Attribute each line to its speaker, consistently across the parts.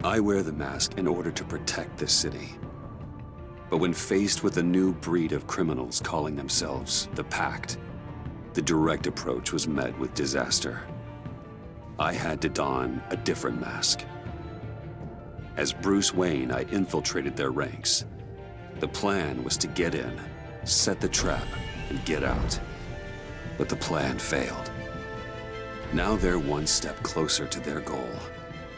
Speaker 1: I wear the mask in order to protect this city. But when faced with a new breed of criminals calling themselves the Pact, the direct approach was met with disaster. I had to don a different mask. As Bruce Wayne, I infiltrated their ranks. The plan was to get in, set the trap, and get out. But the plan failed. Now they're one step closer to their goal,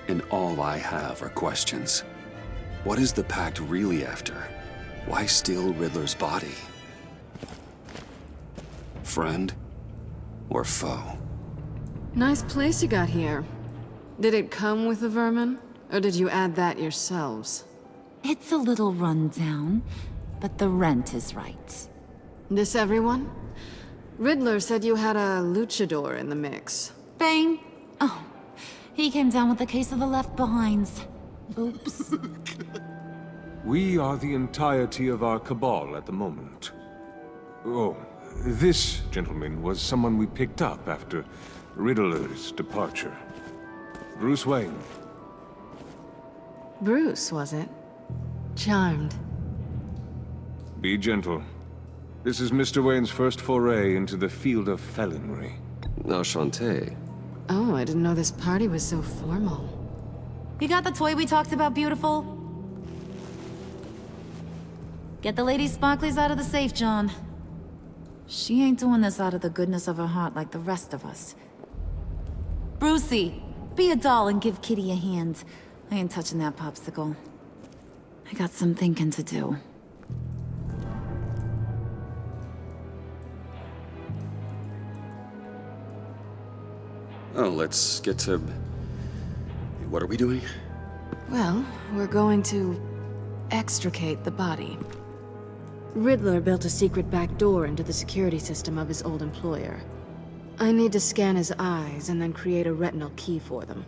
Speaker 1: and all I have are questions. What is the Pact really after? Why steal Riddler's body? Friend or foe?
Speaker 2: Nice place you got here. Did it come with the vermin, or did you add that yourselves?
Speaker 3: It's a little run down, but the rent is right.
Speaker 2: This everyone? Riddler said you had a luchador in the mix.
Speaker 3: Bane? Oh, he came down with a case of the Left Behinds. Oops.
Speaker 4: We are the entirety of our cabal at the moment. Oh, this gentleman was someone we picked up after Riddler's departure. Bruce Wayne.
Speaker 2: Bruce, was it? Charmed.
Speaker 4: Be gentle. This is Mr. Wayne's first foray into the field of felonry.
Speaker 5: Enchanté.
Speaker 2: Oh, I didn't know this party was so formal.
Speaker 3: You got the toy we talked about, beautiful? Get the lady sparklies out of the safe, John. She ain't doing this out of the goodness of her heart like the rest of us. Brucey, be a doll and give Kitty a hand. I ain't touching that popsicle. I got some thinking to do.
Speaker 1: Oh, let's get to... What are we doing?
Speaker 2: Well, we're going to extricate the body. Riddler built a secret back door into the security system of his old employer. I need to scan his eyes and then create a retinal key for them.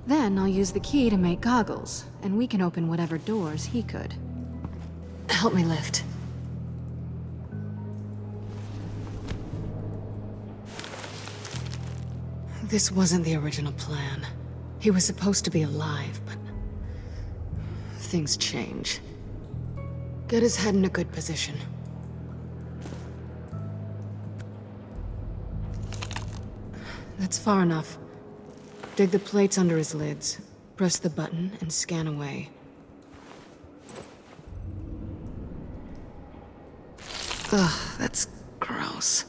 Speaker 2: Then I'll use the key to make goggles, and we can open whatever doors he could. Help me lift. This wasn't the original plan. He was supposed to be alive, but... things change. Get his head in a good position. That's far enough. Dig the plates under his lids, press the button, and scan away. Ugh, that's gross.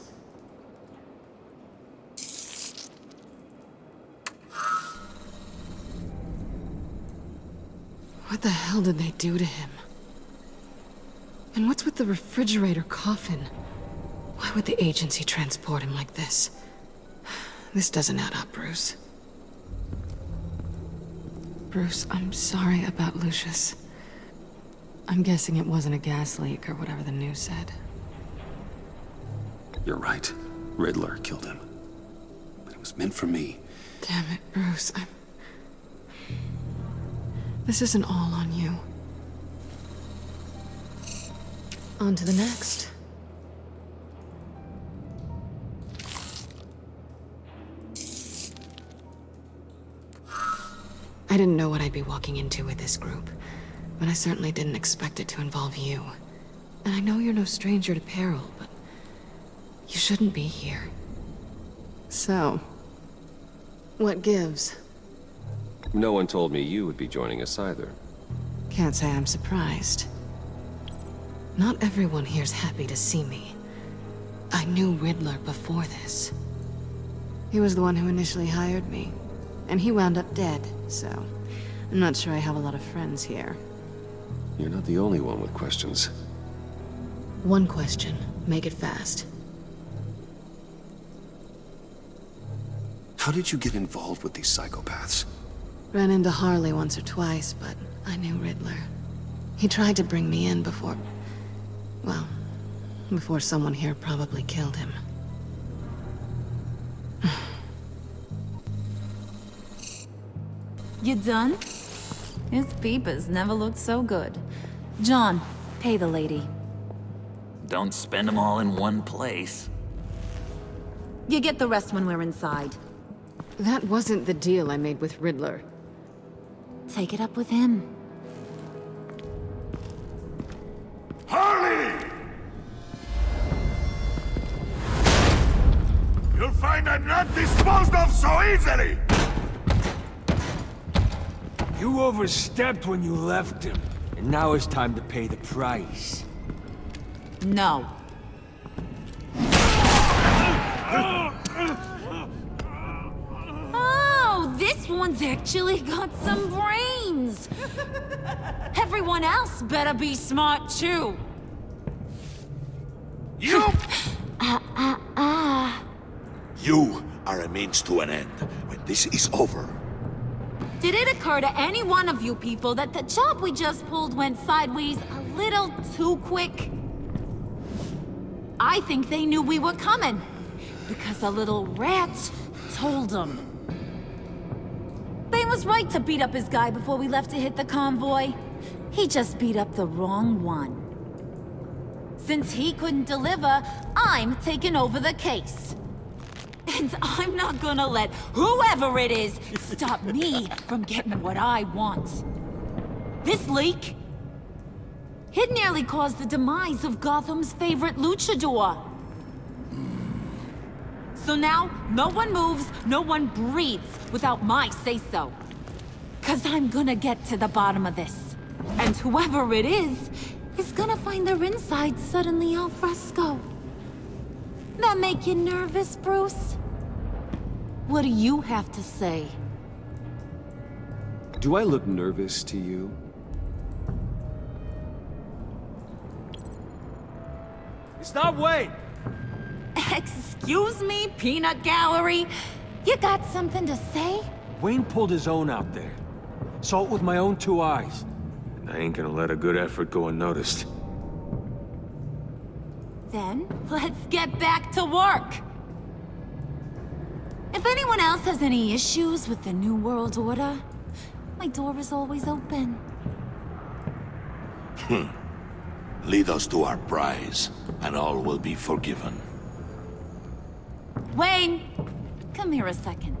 Speaker 2: What the hell did they do to him? And what's with the refrigerator coffin? Why would the agency transport him like this? This doesn't add up, Bruce. Bruce, I'm sorry about Lucius. I'm guessing it wasn't a gas leak or whatever the news said.
Speaker 1: You're right. Riddler killed him. But it was meant for me.
Speaker 2: Damn it, Bruce. This isn't all on you. On to the next. I didn't know what I'd be walking into with this group, but I certainly didn't expect it to involve you. And I know you're no stranger to peril, but you shouldn't be here. So, what gives?
Speaker 5: No one told me you would be joining us either.
Speaker 2: Can't say I'm surprised. Not everyone here's happy to see me. I knew Riddler before this. He was the one who initially hired me, and he wound up dead, so I'm not sure I have a lot of friends here.
Speaker 1: You're not the only one with questions.
Speaker 2: One question. Make it fast.
Speaker 1: How did you get involved with these psychopaths?
Speaker 2: Ran into Harley once or twice, but I knew Riddler. He tried to bring me in before... well, before someone here probably killed him.
Speaker 3: You done? His peepers never looked so good. John, pay the lady.
Speaker 6: Don't spend them all in one place.
Speaker 3: You get the rest when we're inside.
Speaker 2: That wasn't the deal I made with Riddler.
Speaker 3: take it up with him.
Speaker 7: Harley! You'll find I'm not disposed of so easily!
Speaker 8: You overstepped when you left him, and now it's time to pay the price.
Speaker 3: No. Oh, this one's actually got some brains. Everyone else better be smart too.
Speaker 7: You! You are a means to an end. When this is over,
Speaker 3: Did it occur to any one of you people that the job we just pulled went sideways a little too quick? I think they knew we were coming, because a little rat told them. They was right to beat up his guy before we left to hit the convoy. He just beat up the wrong one. Since he couldn't deliver, I'm taking over the case. And I'm not gonna let whoever it is stop me from getting what I want. This leak, it nearly caused the demise of Gotham's favorite luchador. So now, no one moves, no one breathes without my say-so. 'Cause I'm gonna get to the bottom of this. And whoever it is gonna find their insides suddenly al fresco. That make you nervous, Bruce? What do you have to say?
Speaker 1: Do I look nervous to you?
Speaker 8: It's not Wayne!
Speaker 3: Excuse me, peanut gallery? You got something to say?
Speaker 8: Wayne pulled his own out there. Saw it with my own 2 eyes.
Speaker 4: I ain't gonna let a good effort go unnoticed.
Speaker 3: Then, let's get back to work. If anyone else has any issues with the New World Order, my door is always open.
Speaker 7: lead us to our prize, and all will be forgiven.
Speaker 3: Wayne, come here a second.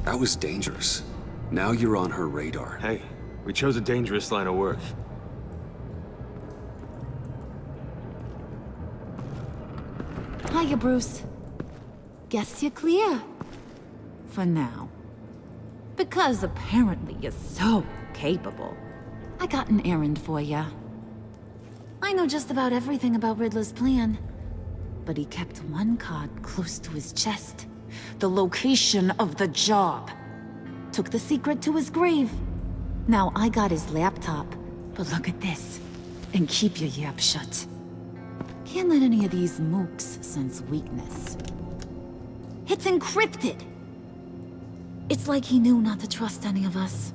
Speaker 1: That was dangerous. Now you're on her radar.
Speaker 4: Hey, we chose a dangerous line of work.
Speaker 3: Hiya, Bruce. Guess you're clear. For now. Because apparently you're so capable. I got an errand for ya. I know just about everything about Riddler's plan. But he kept one card close to his chest. The location of the job. Took the secret to his grave. Now I got his laptop. But look at this. And keep your yap shut. Can't let any of these mooks sense weakness. It's encrypted! It's like he knew not to trust any of us.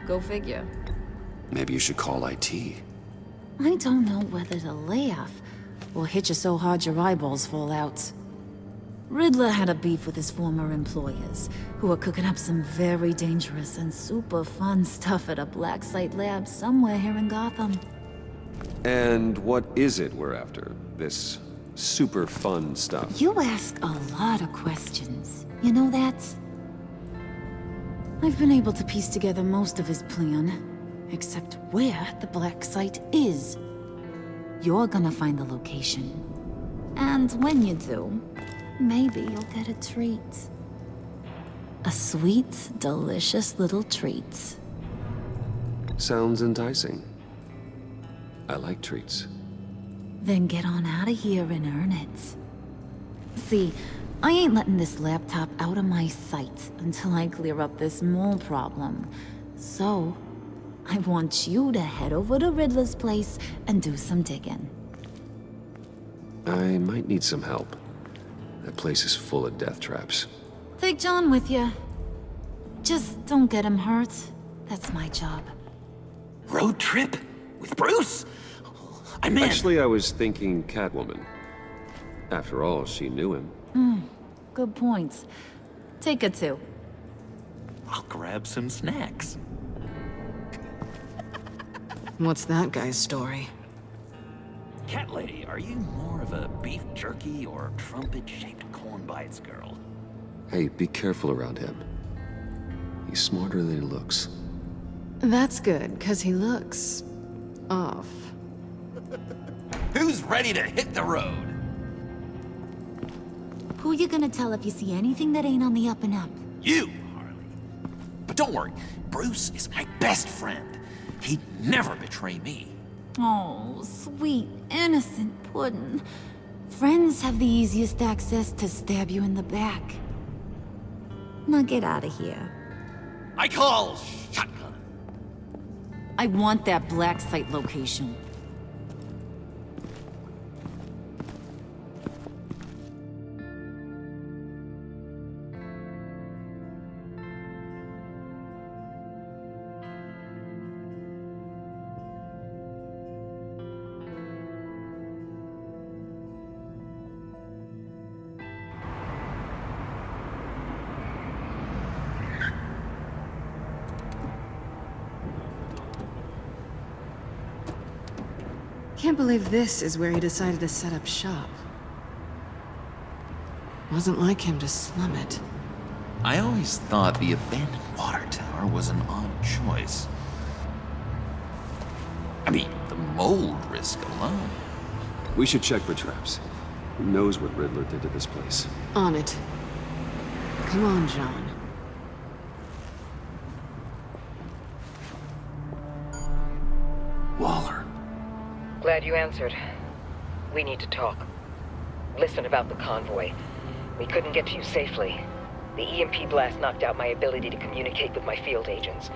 Speaker 3: Go figure.
Speaker 1: Maybe you should call IT.
Speaker 3: I don't know whether to laugh or hit you so hard your eyeballs fall out. Riddler had a beef with his former employers, who were cooking up some very dangerous and super fun stuff at a black site lab somewhere here in Gotham.
Speaker 1: And what is it we're after? This super fun stuff?
Speaker 3: You ask a lot of questions. You know that? I've been able to piece together most of his plan, except where the black site is. You're gonna find the location. And when you do, maybe you'll get a treat. A sweet, delicious little treat.
Speaker 1: Sounds enticing. I like treats.
Speaker 3: Then get on out of here and earn it. See, I ain't letting this laptop out of my sight until I clear up this mole problem. So, I want you to head over to Riddler's place and do some digging.
Speaker 1: I might need some help. That place is full of death traps.
Speaker 3: Take John with you. Just don't get him hurt. That's my job.
Speaker 6: Road trip? With Bruce? I'm in.
Speaker 1: Actually, I was thinking Catwoman. After all, she knew him.
Speaker 3: Good points. Take her too.
Speaker 6: I'll grab some snacks.
Speaker 2: What's that guy's story?
Speaker 6: Cat lady, are you more of a beef jerky or trumpet-shaped corn bites girl?
Speaker 1: Hey, be careful around him. He's smarter than he looks.
Speaker 2: That's good, because he looks... off.
Speaker 6: Who's ready to hit the road?
Speaker 3: Who you gonna tell if you see anything that ain't on the up and up?
Speaker 6: You, Harley. But don't worry, Bruce is my best friend. He'd never betray me.
Speaker 3: Oh, sweet, innocent puddin'. Friends have the easiest access to stab you in the back. Now get out of here.
Speaker 6: I call shotgun.
Speaker 3: I want that black site location.
Speaker 2: Can't believe this is where he decided to set up shop. Wasn't like him to slum it.
Speaker 6: I always thought the abandoned water tower was an odd choice. I mean, the mold risk alone.
Speaker 1: We should check for traps. Who knows what Riddler did to this place?
Speaker 2: On it. Come on, John.
Speaker 1: Waller.
Speaker 9: Glad you answered. We need to talk. Listen about the convoy. We couldn't get to you safely. The EMP blast knocked out my ability to communicate with my field agents.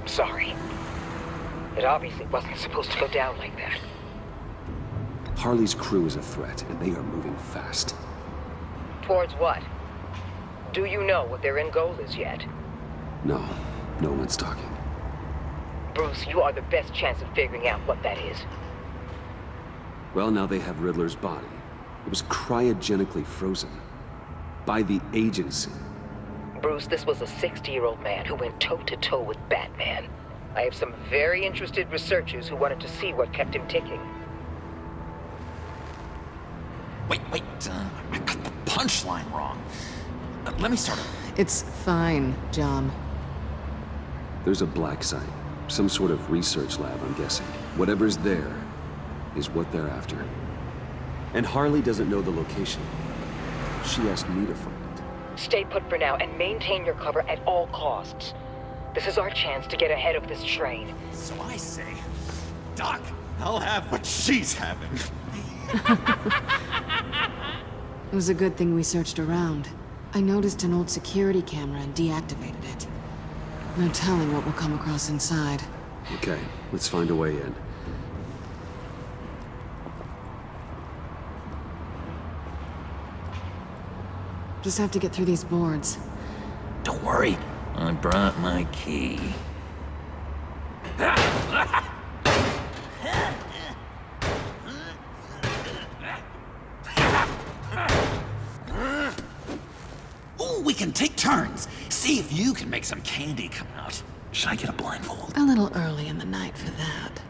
Speaker 9: I'm sorry. It obviously wasn't supposed to go down like that.
Speaker 1: Harley's crew is a threat, and they are moving fast.
Speaker 9: Towards what? Do you know what their end goal is yet?
Speaker 1: No, no one's talking.
Speaker 9: Bruce, you are the best chance of figuring out what that is.
Speaker 1: Well, now they have Riddler's body. It was cryogenically frozen. By the agency.
Speaker 9: Bruce, this was a 60-year-old man who went toe-to-toe with Batman. I have some very interested researchers who wanted to see what kept him ticking.
Speaker 6: Wait, I got the punchline wrong. Let me start over.
Speaker 2: It's fine, John.
Speaker 1: There's a black site. Some sort of research lab, I'm guessing. Whatever's there is what they're after. And Harley doesn't know the location. She asked me to find it.
Speaker 9: Stay put for now and maintain your cover at all costs. This is our chance to get ahead of this train.
Speaker 6: So I say, Doc, I'll have what she's having.
Speaker 2: It was a good thing we searched around. I noticed an old security camera and deactivated it. No telling what we'll come across inside.
Speaker 1: Okay, let's find a way in.
Speaker 2: Just have to get through these boards.
Speaker 6: Don't worry, I brought my key. Ooh, we can take turns. See if you can make some candy come out. Should I get a blindfold?
Speaker 2: A little early in the night for that.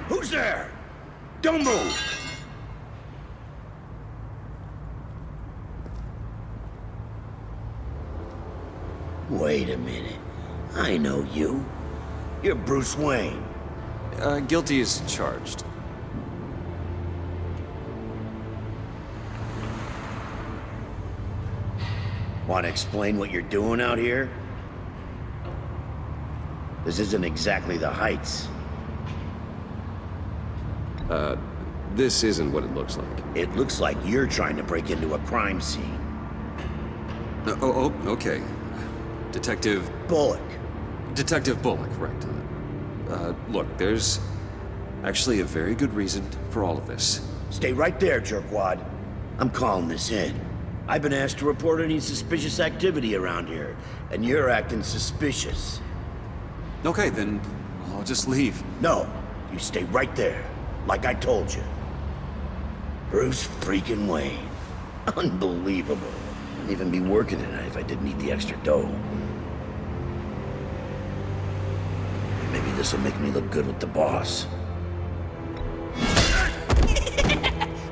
Speaker 8: Who's there? Don't move! Wait a minute. I know you. You're Bruce Wayne.
Speaker 5: Guilty as charged.
Speaker 8: Want to explain what you're doing out here? This isn't exactly the Heights.
Speaker 1: This isn't what it looks like.
Speaker 8: It looks like you're trying to break into a crime scene.
Speaker 1: Okay. Detective
Speaker 8: Bullock.
Speaker 1: right. Look, there's actually a very good reason for all of this.
Speaker 8: Stay right there, jerkwad. I'm calling this in. I've been asked to report any suspicious activity around here, and you're acting suspicious.
Speaker 1: Okay, then I'll just leave.
Speaker 7: No, you stay right there, like I told you. Bruce freaking Wayne. Unbelievable. Wouldn't even be working tonight if I didn't need the extra dough. Maybe this will make me look good with the boss.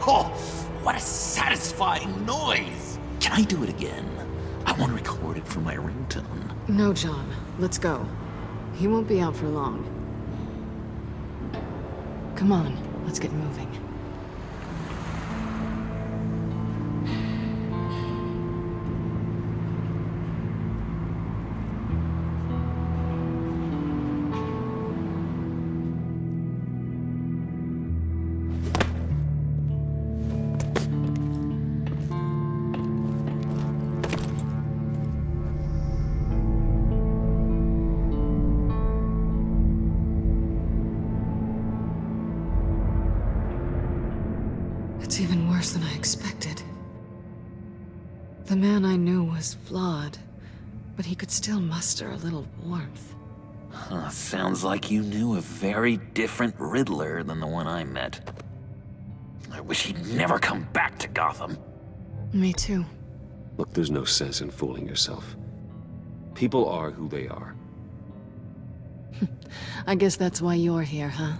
Speaker 6: Oh, what a satisfying noise! Can I do it again? I want to record it for my ringtone.
Speaker 2: No, John. Let's go. He won't be out for long. Come on, let's get moving. It's even worse than I expected. The man I knew was flawed, but he could still muster a little warmth.
Speaker 6: Huh, sounds like you knew a very different Riddler than the one I met. I wish he'd never come back to Gotham.
Speaker 2: Me too.
Speaker 1: Look, there's no sense in fooling yourself. People are who they are.
Speaker 2: I guess that's why you're here, huh?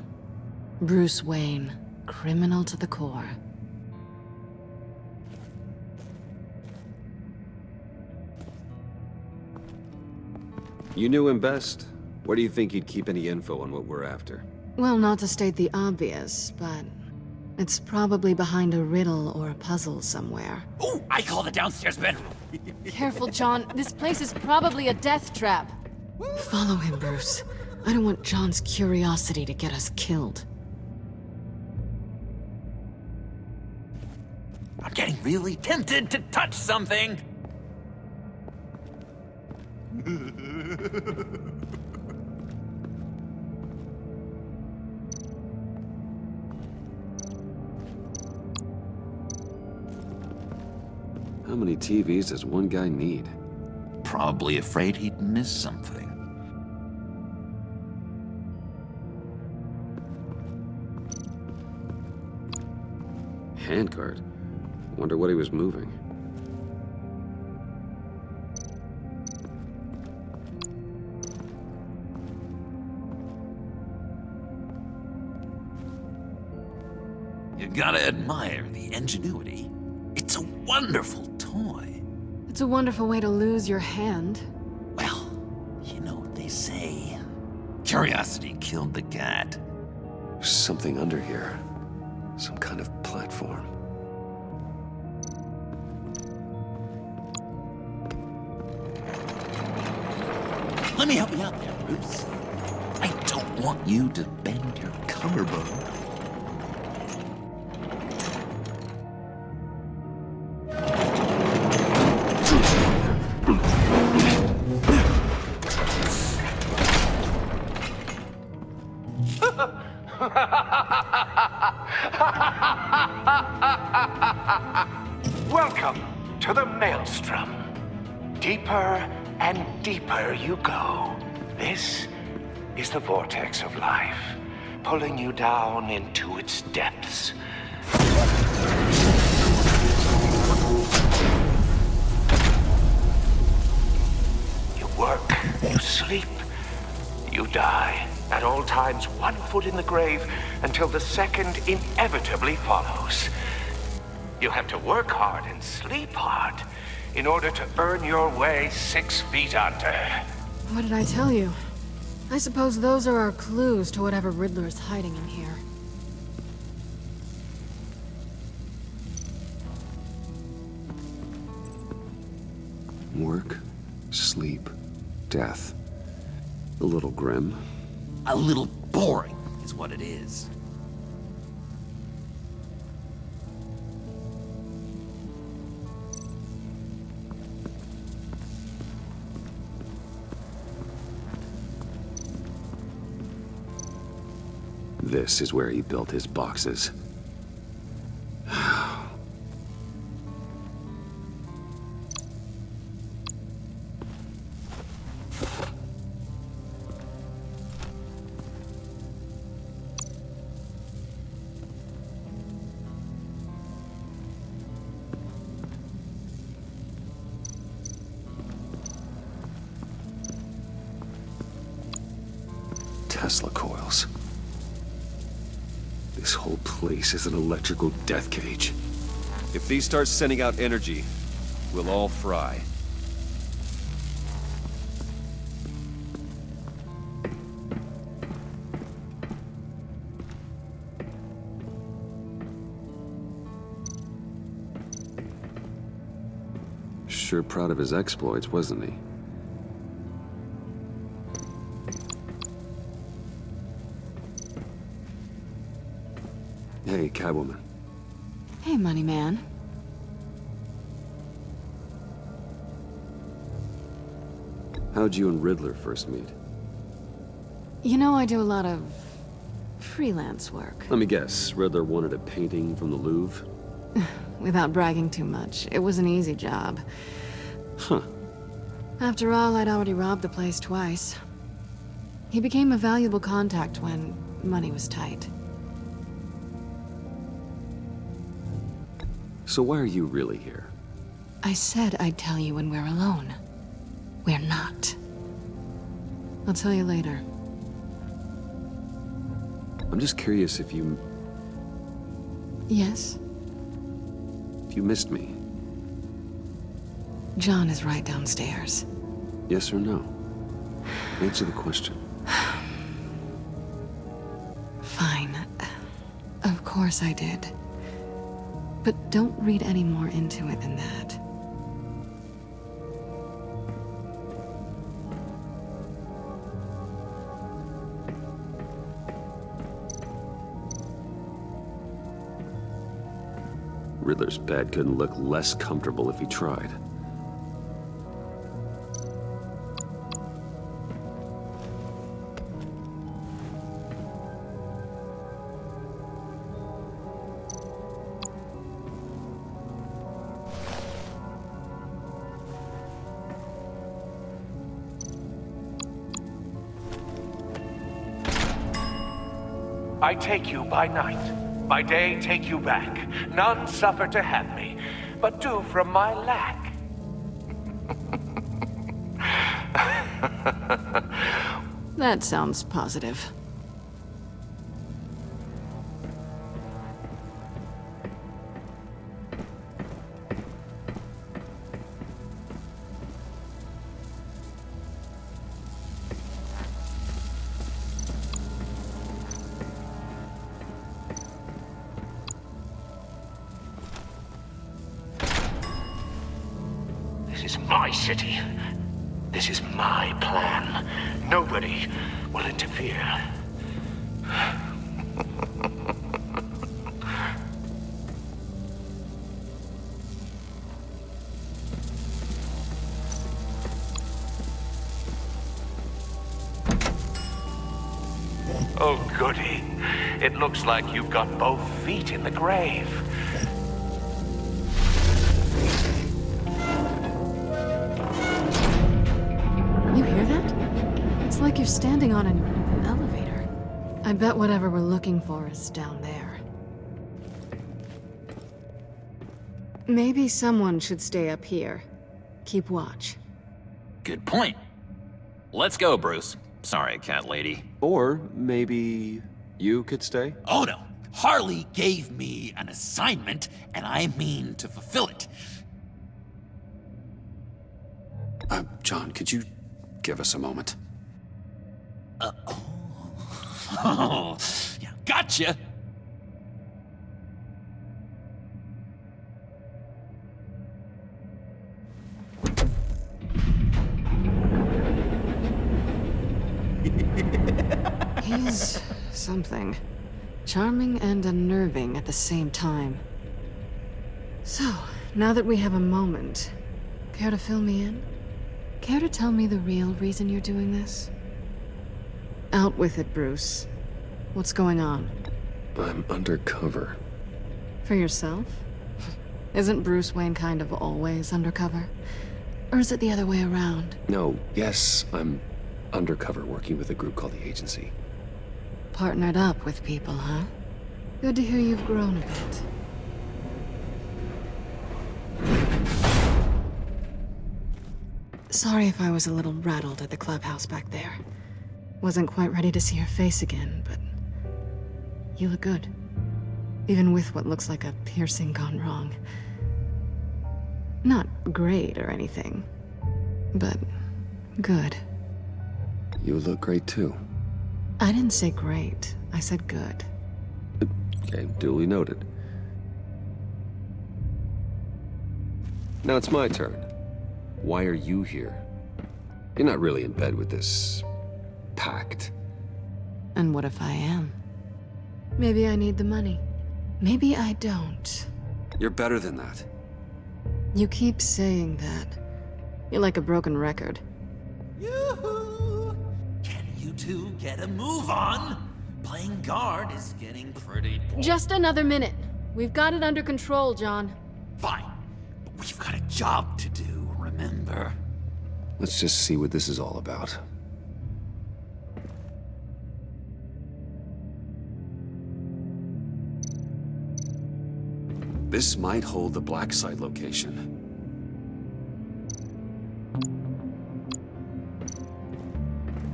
Speaker 2: Bruce Wayne, criminal to the core.
Speaker 1: You knew him best. Where do you think he'd keep any info on what we're after?
Speaker 2: Well, not to state the obvious, but it's probably behind a riddle or a puzzle somewhere.
Speaker 6: Oh, I call the downstairs bedroom.
Speaker 2: Careful, John. This place is probably a death trap. Follow him, Bruce. I don't want John's curiosity to get us killed.
Speaker 6: I'm getting really tempted to touch something.
Speaker 1: How many TVs does one guy need?
Speaker 6: Probably afraid he'd miss something.
Speaker 1: Handcart. Wonder what he was moving.
Speaker 6: You gotta admire the ingenuity. It's a wonderful toy.
Speaker 2: It's a wonderful way to lose your hand.
Speaker 6: Well, you know what they say. Curiosity killed the cat.
Speaker 1: There's something under here. Some kind of platform.
Speaker 6: Let me help you out there, Bruce. I don't want you to bend your collarbone.
Speaker 10: Welcome to the Maelstrom. Deeper and deeper you go. This is the vortex of life, pulling you down into its depths. You work, you sleep, you die. At all times, one foot in the grave until the second inevitably follows. You have to work hard and sleep hard in order to earn your way 6 feet under.
Speaker 2: What did I tell you? I suppose those are our clues to whatever Riddler is hiding in here.
Speaker 1: Work, sleep, death. A little grim.
Speaker 6: A little boring is what it is.
Speaker 1: This is where he built his boxes. Tesla coils. This whole place is an electrical death cage.
Speaker 5: If these start sending out energy, we'll all fry.
Speaker 1: Sure proud of his exploits, wasn't he? Hey, Catwoman.
Speaker 2: Hey, money man.
Speaker 1: How'd you and Riddler first meet?
Speaker 2: You know, I do a lot of freelance work.
Speaker 1: Let me guess, Riddler wanted a painting from the Louvre?
Speaker 2: Without bragging too much, it was an easy job.
Speaker 1: Huh.
Speaker 2: After all, I'd already robbed the place twice. He became a valuable contact when money was tight.
Speaker 1: So why are you really here?
Speaker 2: I said I'd tell you when we're alone. We're not. I'll tell you later.
Speaker 1: I'm just curious if you
Speaker 2: Yes?
Speaker 1: missed me.
Speaker 2: John is right downstairs.
Speaker 1: Yes or no? Answer the question.
Speaker 2: Fine. Of course I did. But don't read any more into it than that.
Speaker 1: Riddler's bed couldn't look less comfortable if he tried.
Speaker 10: I take you by night. By day take you back. None suffer to have me, but do from my lack.
Speaker 2: That sounds positive.
Speaker 10: This is my city. This is my plan. Nobody will interfere. Oh, goody. It looks like you've got both feet in the grave.
Speaker 2: You hear that? It's like you're standing on an elevator. I bet whatever we're looking for is down there. Maybe someone should stay up here. Keep watch.
Speaker 6: Good point. Let's go, Bruce. Sorry, cat lady.
Speaker 1: Or maybe you could stay?
Speaker 7: Oh no, Harley gave me an assignment, and I mean to fulfill it.
Speaker 1: John, could you give us a moment?
Speaker 7: Oh, yeah, gotcha.
Speaker 2: He's something. Charming and unnerving at the same time. So, now that we have a moment, care to fill me in? Care to tell me the real reason you're doing this? Out with it, Bruce. What's going on?
Speaker 1: I'm undercover.
Speaker 2: For yourself? Isn't Bruce Wayne kind of always undercover? Or is it the other way around?
Speaker 1: No, yes, I'm undercover working with a group called the Agency.
Speaker 2: Partnered up with people, huh? Good to hear you've grown a bit. Sorry if I was a little rattled at the clubhouse back there. Wasn't quite ready to see your face again, but you look good. Even with what looks like a piercing gone wrong. Not great or anything, but good.
Speaker 1: You look great too.
Speaker 2: I didn't say great, I said good.
Speaker 5: Okay, duly noted. Now it's my turn. Why are you here? You're not really in bed with this pact.
Speaker 2: And what if I am? Maybe I need the money. Maybe I don't.
Speaker 1: You're better than that.
Speaker 2: You keep saying that. You're like a broken record.
Speaker 6: Yoo-hoo! Can you two get a move on? Playing guard is getting pretty boring.
Speaker 2: Just another minute. We've got it under control, John.
Speaker 6: Fine, but we've got a job to do, remember?
Speaker 1: Let's just see what this is all about. This might hold the black site location.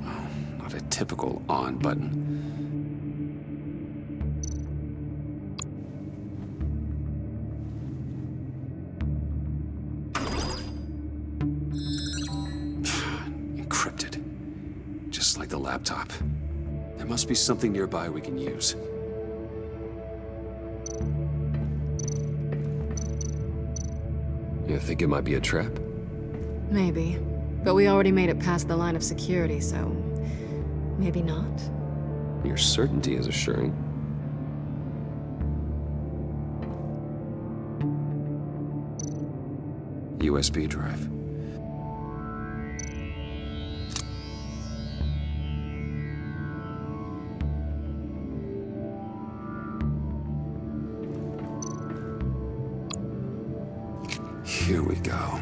Speaker 1: Oh, not a typical on button. Encrypted. Just like the laptop. There must be something nearby we can use.
Speaker 5: You think it might be a trap?
Speaker 2: Maybe. But we already made it past the line of security, so... maybe not?
Speaker 5: Your certainty is assuring.
Speaker 1: USB drive. Here we go.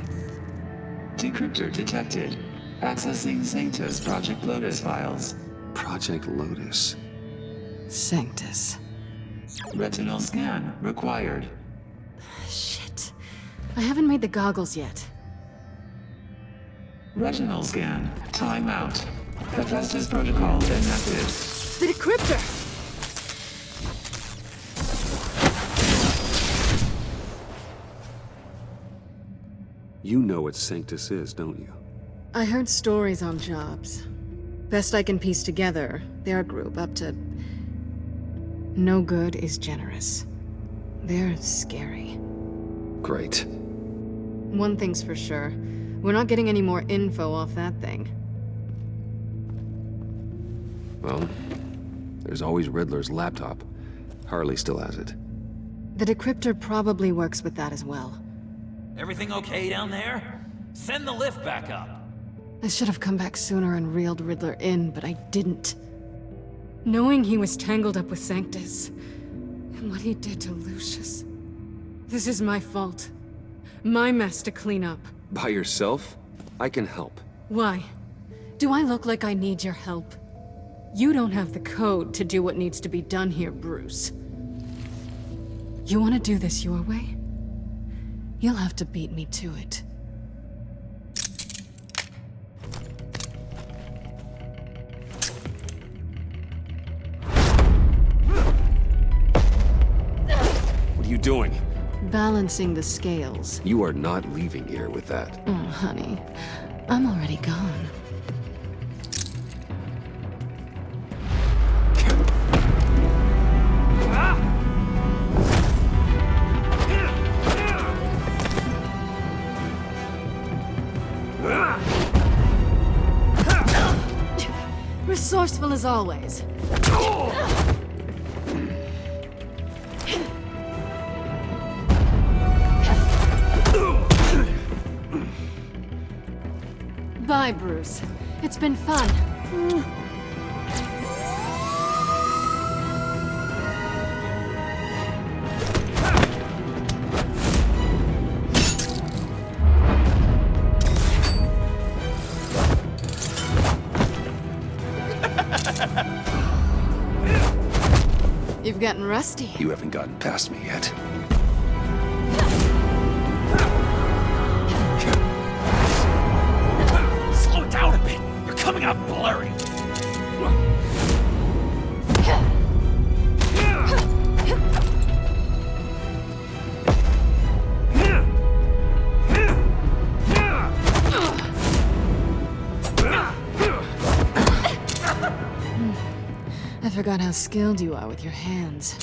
Speaker 11: Decryptor detected. Accessing Sanctus Project Lotus files.
Speaker 1: Project Lotus.
Speaker 2: Sanctus.
Speaker 11: Retinal scan required.
Speaker 2: Shit. I haven't made the goggles yet.
Speaker 11: Retinal scan. Timeout. Hephaestus protocol enacted.
Speaker 2: The decryptor!
Speaker 1: You know what Sanctus is, don't you?
Speaker 2: I heard stories on jobs. Best I can piece together, they're a group up to... no good is generous. They're scary.
Speaker 1: Great.
Speaker 2: One thing's for sure. We're not getting any more info off that thing.
Speaker 1: Well, there's always Riddler's laptop. Harley still has it.
Speaker 2: The decryptor probably works with that as well.
Speaker 6: Everything okay down there? Send the lift back up.
Speaker 2: I should have come back sooner and reeled Riddler in, but I didn't. Knowing he was tangled up with Sanctus, and what he did to Lucius. This is my fault. My mess to clean up.
Speaker 1: By yourself? I can help.
Speaker 2: Why? Do I look like I need your help? You don't have the code to do what needs to be done here, Bruce. You want to do this your way? You'll have to beat me to it.
Speaker 1: What are you doing?
Speaker 2: Balancing the scales.
Speaker 1: You are not leaving here with that.
Speaker 2: Oh, honey. I'm already gone. Resourceful as always. Bye, Bruce. It's been fun. You've gotten rusty.
Speaker 1: You haven't gotten past me yet.
Speaker 6: Slow down a bit. You're coming out blurry.
Speaker 2: forgot how skilled you are with your hands.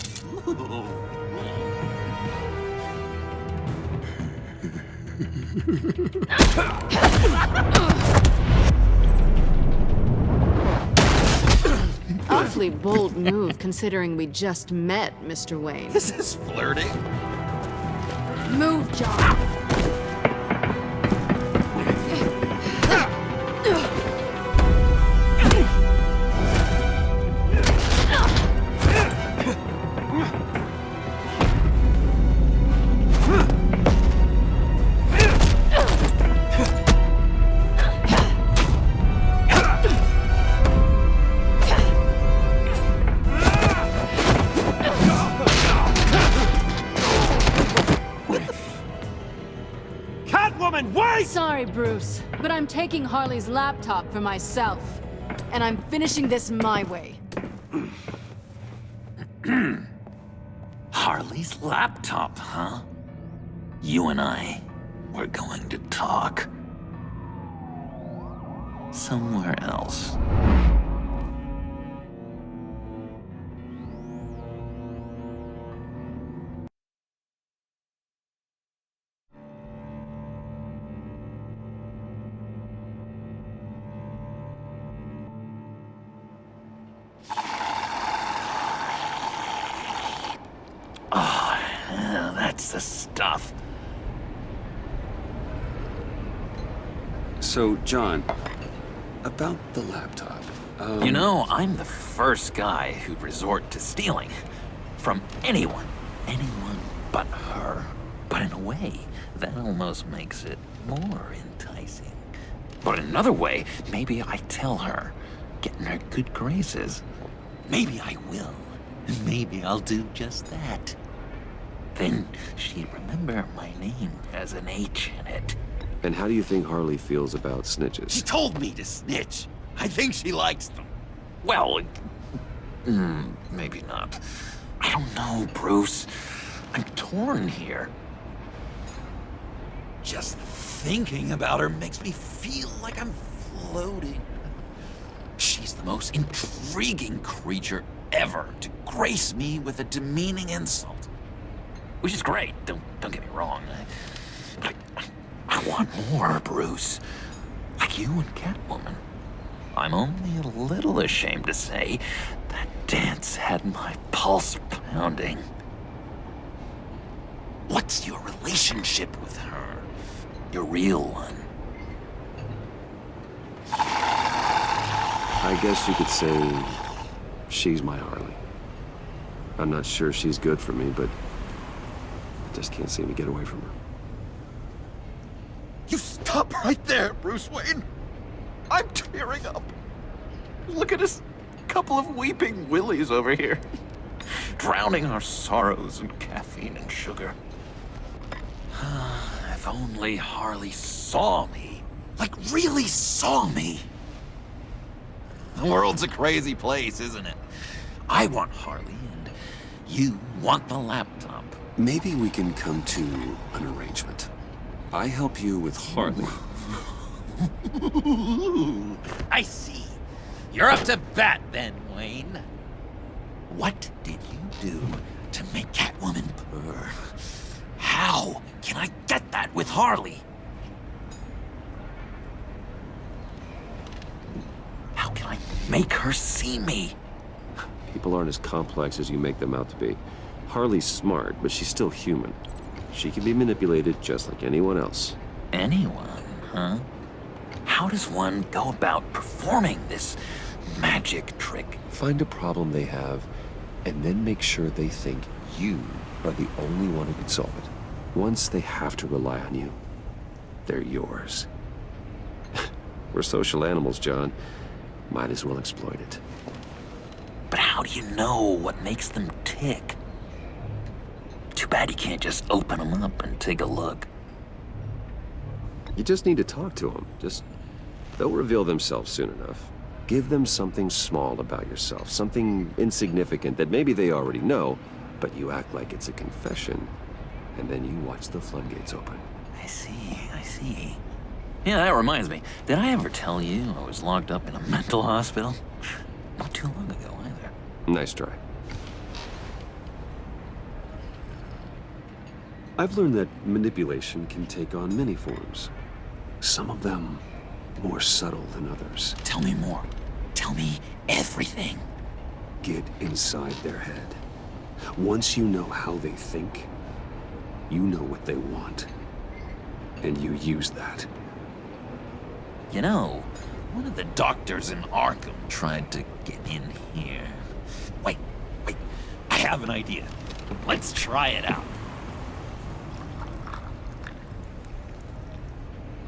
Speaker 2: Awfully bold move, considering we just met, Mr. Wayne.
Speaker 6: This is flirting.
Speaker 2: Move, John. Sorry, Bruce, but I'm taking Harley's laptop for myself. And I'm finishing this my way.
Speaker 6: Harley's laptop, huh? You and I, we're going to talk. Somewhere else. That's the stuff.
Speaker 1: So, John, about the laptop.
Speaker 6: You know, I'm the first guy who'd resort to stealing. From anyone. Anyone but her. But in a way, that almost makes it more enticing. But in another way, maybe I tell her, get in her good graces. Maybe I will. And maybe I'll do just that. Then she'd remember my name has an H in it.
Speaker 5: And how do you think Harley feels about snitches?
Speaker 6: She told me to snitch. I think she likes them. Well, maybe not. I don't know, Bruce. I'm torn here. Just thinking about her makes me feel like I'm floating. She's the most intriguing creature ever to grace me with a demeaning insult. Which is great, don't get me wrong. But I want more, Bruce. Like you and Catwoman. I'm only a little ashamed to say that dance had my pulse pounding. What's your relationship with her? Your real one?
Speaker 5: I guess you could say she's my Harley. I'm not sure she's good for me, but I just can't seem to get away from her.
Speaker 6: You stop right there, Bruce Wayne. I'm tearing up. Look at us, couple of weeping willies over here. Drowning our sorrows in caffeine and sugar. If only Harley saw me. Like, really saw me. The world's a crazy place, isn't it? I want Harley, and you want the laptop.
Speaker 1: Maybe we can come to an arrangement. I help you with Harley.
Speaker 6: I see. You're up to bat then, Wayne. What did you do to make Catwoman purr? How can I get that with Harley? How can I make her see me?
Speaker 5: People aren't as complex as you make them out to be. Harley's smart, but she's still human. She can be manipulated just like anyone else.
Speaker 6: Anyone, huh? How does one go about performing this magic trick?
Speaker 5: Find a problem they have, and then make sure they think you are the only one who can solve it. Once they have to rely on you, they're yours. We're social animals, John. Might as well exploit it.
Speaker 6: But how do you know what makes them tick? Too bad you can't just open them up and take a look.
Speaker 5: You just need to talk to them. They'll reveal themselves soon enough. Give them something small about yourself, something insignificant that maybe they already know, but you act like it's a confession, and then you watch the floodgates open.
Speaker 6: I see. Yeah, that reminds me. Did I ever tell you I was locked up in a mental hospital? Not too long ago, either.
Speaker 5: Nice try. I've learned that manipulation can take on many forms. Some of them more subtle than others.
Speaker 6: Tell me more. Tell me everything.
Speaker 1: Get inside their head. Once you know how they think, you know what they want. And you use that.
Speaker 6: You know, one of the doctors in Arkham tried to get in here. Wait. I have an idea. Let's try it out.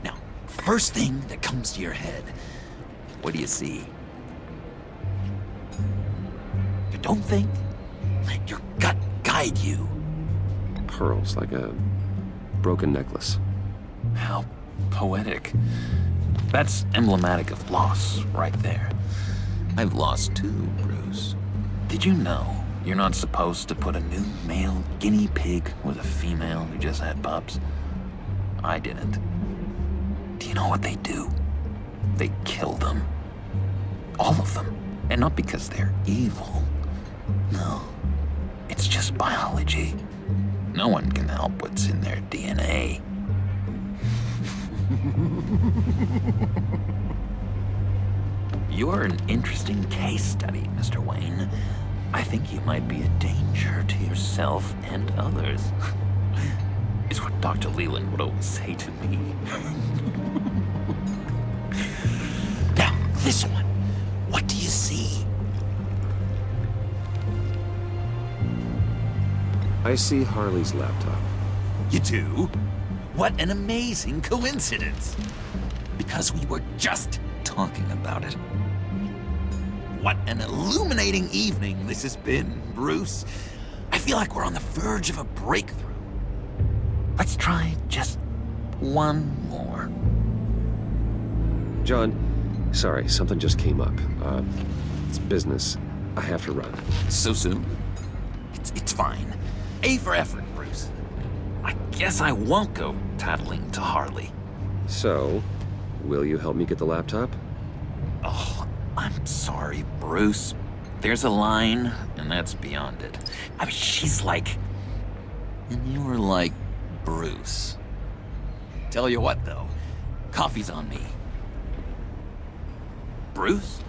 Speaker 6: Now, first thing that comes to your head, what do you see? You don't think? Let your gut guide you.
Speaker 5: Pearls, like a broken necklace.
Speaker 6: How poetic. That's emblematic of loss, right there. I've lost too, Bruce. Did you know you're not supposed to put a new male guinea pig with a female who just had pups? I didn't. Do you know what they do? They kill them. All of them. And not because they're evil. No. It's just biology. No one can help what's in their DNA. You're an interesting case study, Mr. Wayne. I think you might be a danger to yourself and others. It's what Dr. Leland would always say to me. Now, this one. What do you see?
Speaker 5: I see Harley's laptop.
Speaker 6: You do? What an amazing coincidence. Because we were just talking about it. What an illuminating evening this has been, Bruce. I feel like we're on the verge of a breakthrough. Let's try just one more.
Speaker 5: John, sorry, something just came up. It's business. I have to run.
Speaker 6: So soon? It's fine. A for effort, Bruce. I guess I won't go tattling to Harley.
Speaker 5: So, will you help me get the laptop?
Speaker 6: Oh, I'm sorry, Bruce. There's a line, and that's beyond it. I mean, she's like... And you're like Bruce. Tell you what, though. Coffee's on me. Bruce?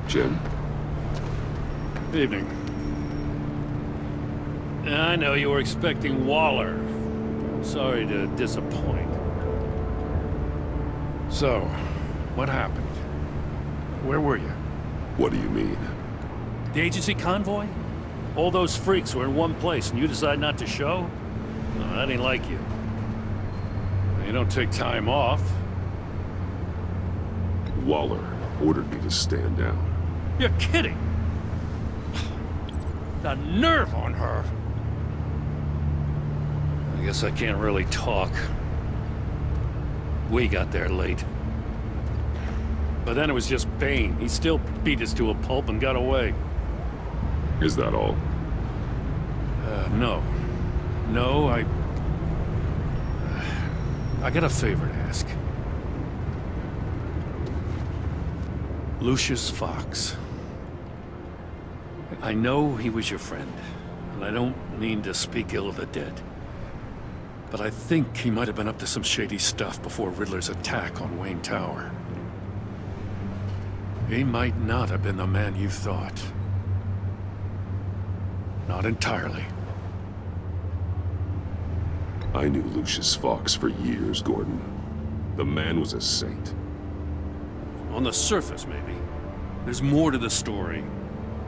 Speaker 1: Jim?
Speaker 12: Evening. I know you were expecting Waller. Sorry to disappoint. So, what happened? Where were you?
Speaker 1: What do you mean?
Speaker 12: The agency convoy? All those freaks were in one place and you decide not to show? No, that ain't like you. You don't take time off.
Speaker 1: Waller ordered me to stand down.
Speaker 12: You're kidding! The nerve on her! I guess I can't really talk. We got there late. But then it was just Bane. He still beat us to a pulp and got away.
Speaker 1: Is that all?
Speaker 12: No. No, I got a favor to ask. Lucius Fox. I know he was your friend, and I don't mean to speak ill of the dead. But I think he might have been up to some shady stuff before Riddler's attack on Wayne Tower. He might not have been the man you thought. Not entirely.
Speaker 1: I knew Lucius Fox for years, Gordon. The man was a saint.
Speaker 12: On the surface, maybe. There's more to the story.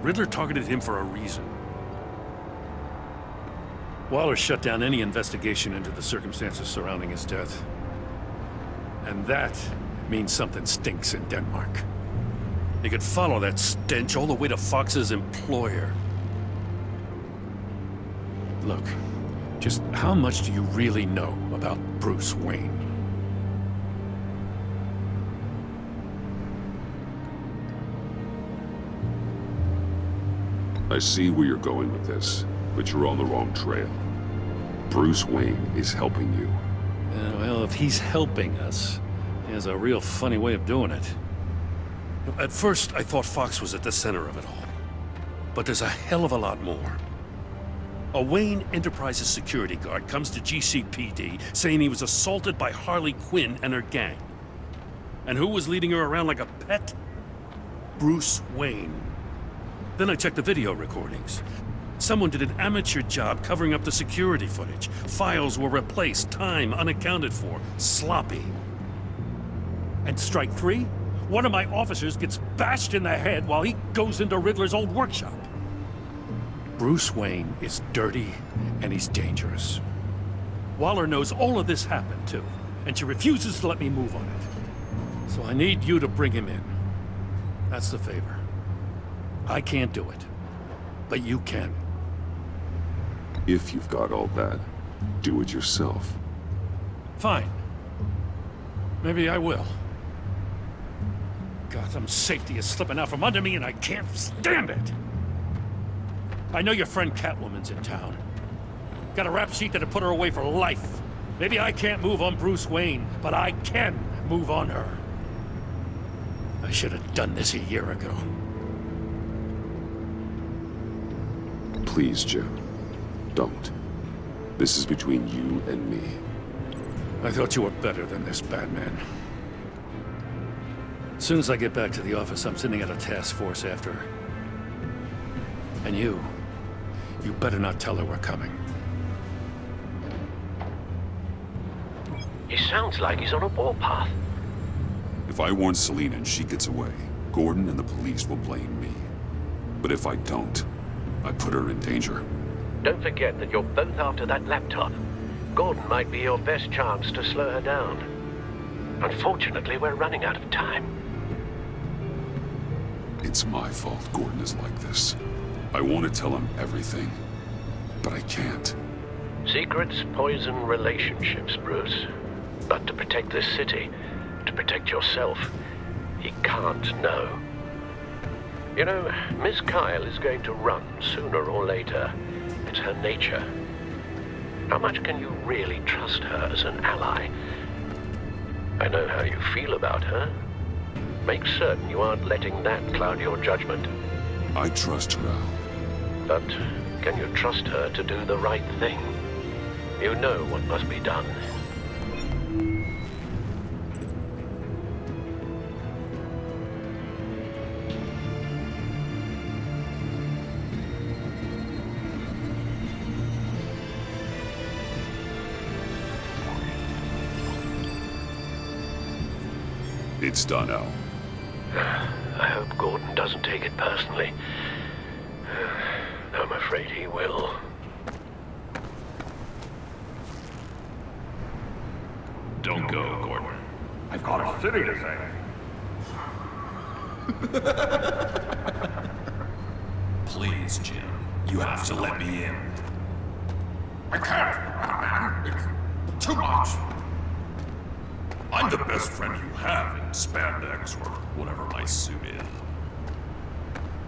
Speaker 12: Riddler targeted him for a reason. Waller shut down any investigation into the circumstances surrounding his death. And that means something stinks in Denmark. You could follow that stench all the way to Fox's employer. Look, Just how much do you really know about Bruce Wayne?
Speaker 1: I see where you're going with this, but you're on the wrong trail. Bruce Wayne is helping you.
Speaker 12: Well, if he's helping us, he has a real funny way of doing it. At first, I thought Fox was at the center of it all. But there's a hell of a lot more. A Wayne Enterprises security guard comes to GCPD saying he was assaulted by Harley Quinn and her gang. And who was leading her around like a pet? Bruce Wayne. Then I checked the video recordings. Someone did an amateur job covering up the security footage. Files were replaced, time unaccounted for, sloppy. And strike three? One of my officers gets bashed in the head while he goes into Riddler's old workshop. Bruce Wayne is dirty and he's dangerous. Waller knows all of this happened too, and she refuses to let me move on it. So I need you to bring him in. That's the favor. I can't do it, but you can.
Speaker 1: If you've got all that, do it yourself.
Speaker 12: Fine. Maybe I will. Gotham's safety is slipping out from under me and I can't stand it! I know your friend Catwoman's in town. Got a rap sheet that'd put her away for life. Maybe I can't move on Bruce Wayne, but I can move on her. I should have done this a year ago.
Speaker 1: Please, Jim. Don't. This is between you and me.
Speaker 12: I thought you were better than this, Batman. As soon as I get back to the office, I'm sending out a task force after her. And you better not tell her we're coming.
Speaker 10: He sounds like he's on a warpath.
Speaker 1: If I warn Selina and she gets away, Gordon and the police will blame me. But if I don't, I put her in danger.
Speaker 10: Don't forget that you're both after that laptop. Gordon might be your best chance to slow her down. Unfortunately, we're running out of time.
Speaker 1: It's my fault Gordon is like this. I want to tell him everything, but I can't.
Speaker 10: Secrets poison relationships, Bruce. But to protect this city, to protect yourself, he can't know. You know, Miss Kyle is going to run sooner or later. It's her nature. How much can you really trust her as an ally? I know how you feel about her. Make certain you aren't letting that cloud your judgment.
Speaker 1: I trust her, Al.
Speaker 10: But can you trust her to do the right thing? You know what must be done.
Speaker 1: It's done, Al.
Speaker 10: I hope Gordon doesn't take it personally. I'm afraid he will.
Speaker 13: Don't go, Gordon. I've got a city to save.
Speaker 6: Please, Jim. You have to let me in.
Speaker 13: I can't, Batman. It's too much.
Speaker 6: I'm the best friend you have in spandex or whatever my suit is.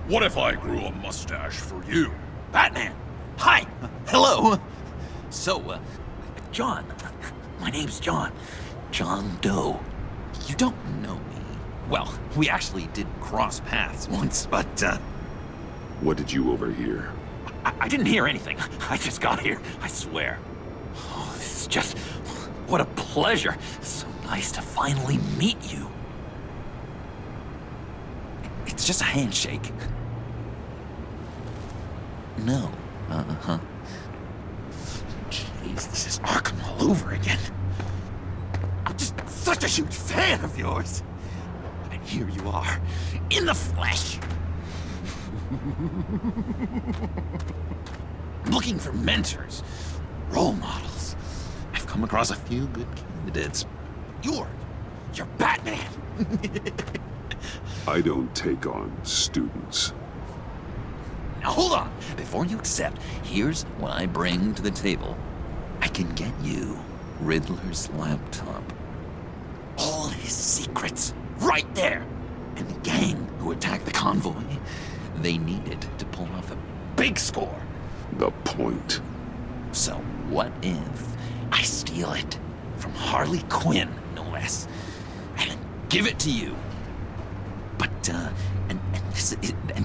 Speaker 6: What if I grew a mustache for you?
Speaker 14: Batman! Hi! Hello! So, John. My name's John. John Doe. You don't know me. Well, we actually did cross paths once, but,
Speaker 1: What did you overhear?
Speaker 14: I didn't hear anything. I just got here, I swear. Oh, this is just... what a pleasure. So nice to finally meet you. It's just a handshake. No. Uh-huh. Jeez, this is Arkham all over again. I'm just such a huge fan of yours. And here you are, in the flesh. Looking for mentors, role models. I've come across a few good candidates. You're Batman.
Speaker 1: I don't take on students.
Speaker 14: Now hold on. Before you accept, here's what I bring to the table. can get you Riddler's laptop. All his secrets, right there. And the gang who attacked the convoy, they needed to pull off a big score.
Speaker 1: The point.
Speaker 14: So what if I steal it from Harley Quinn, no less, and then give it to you? But, and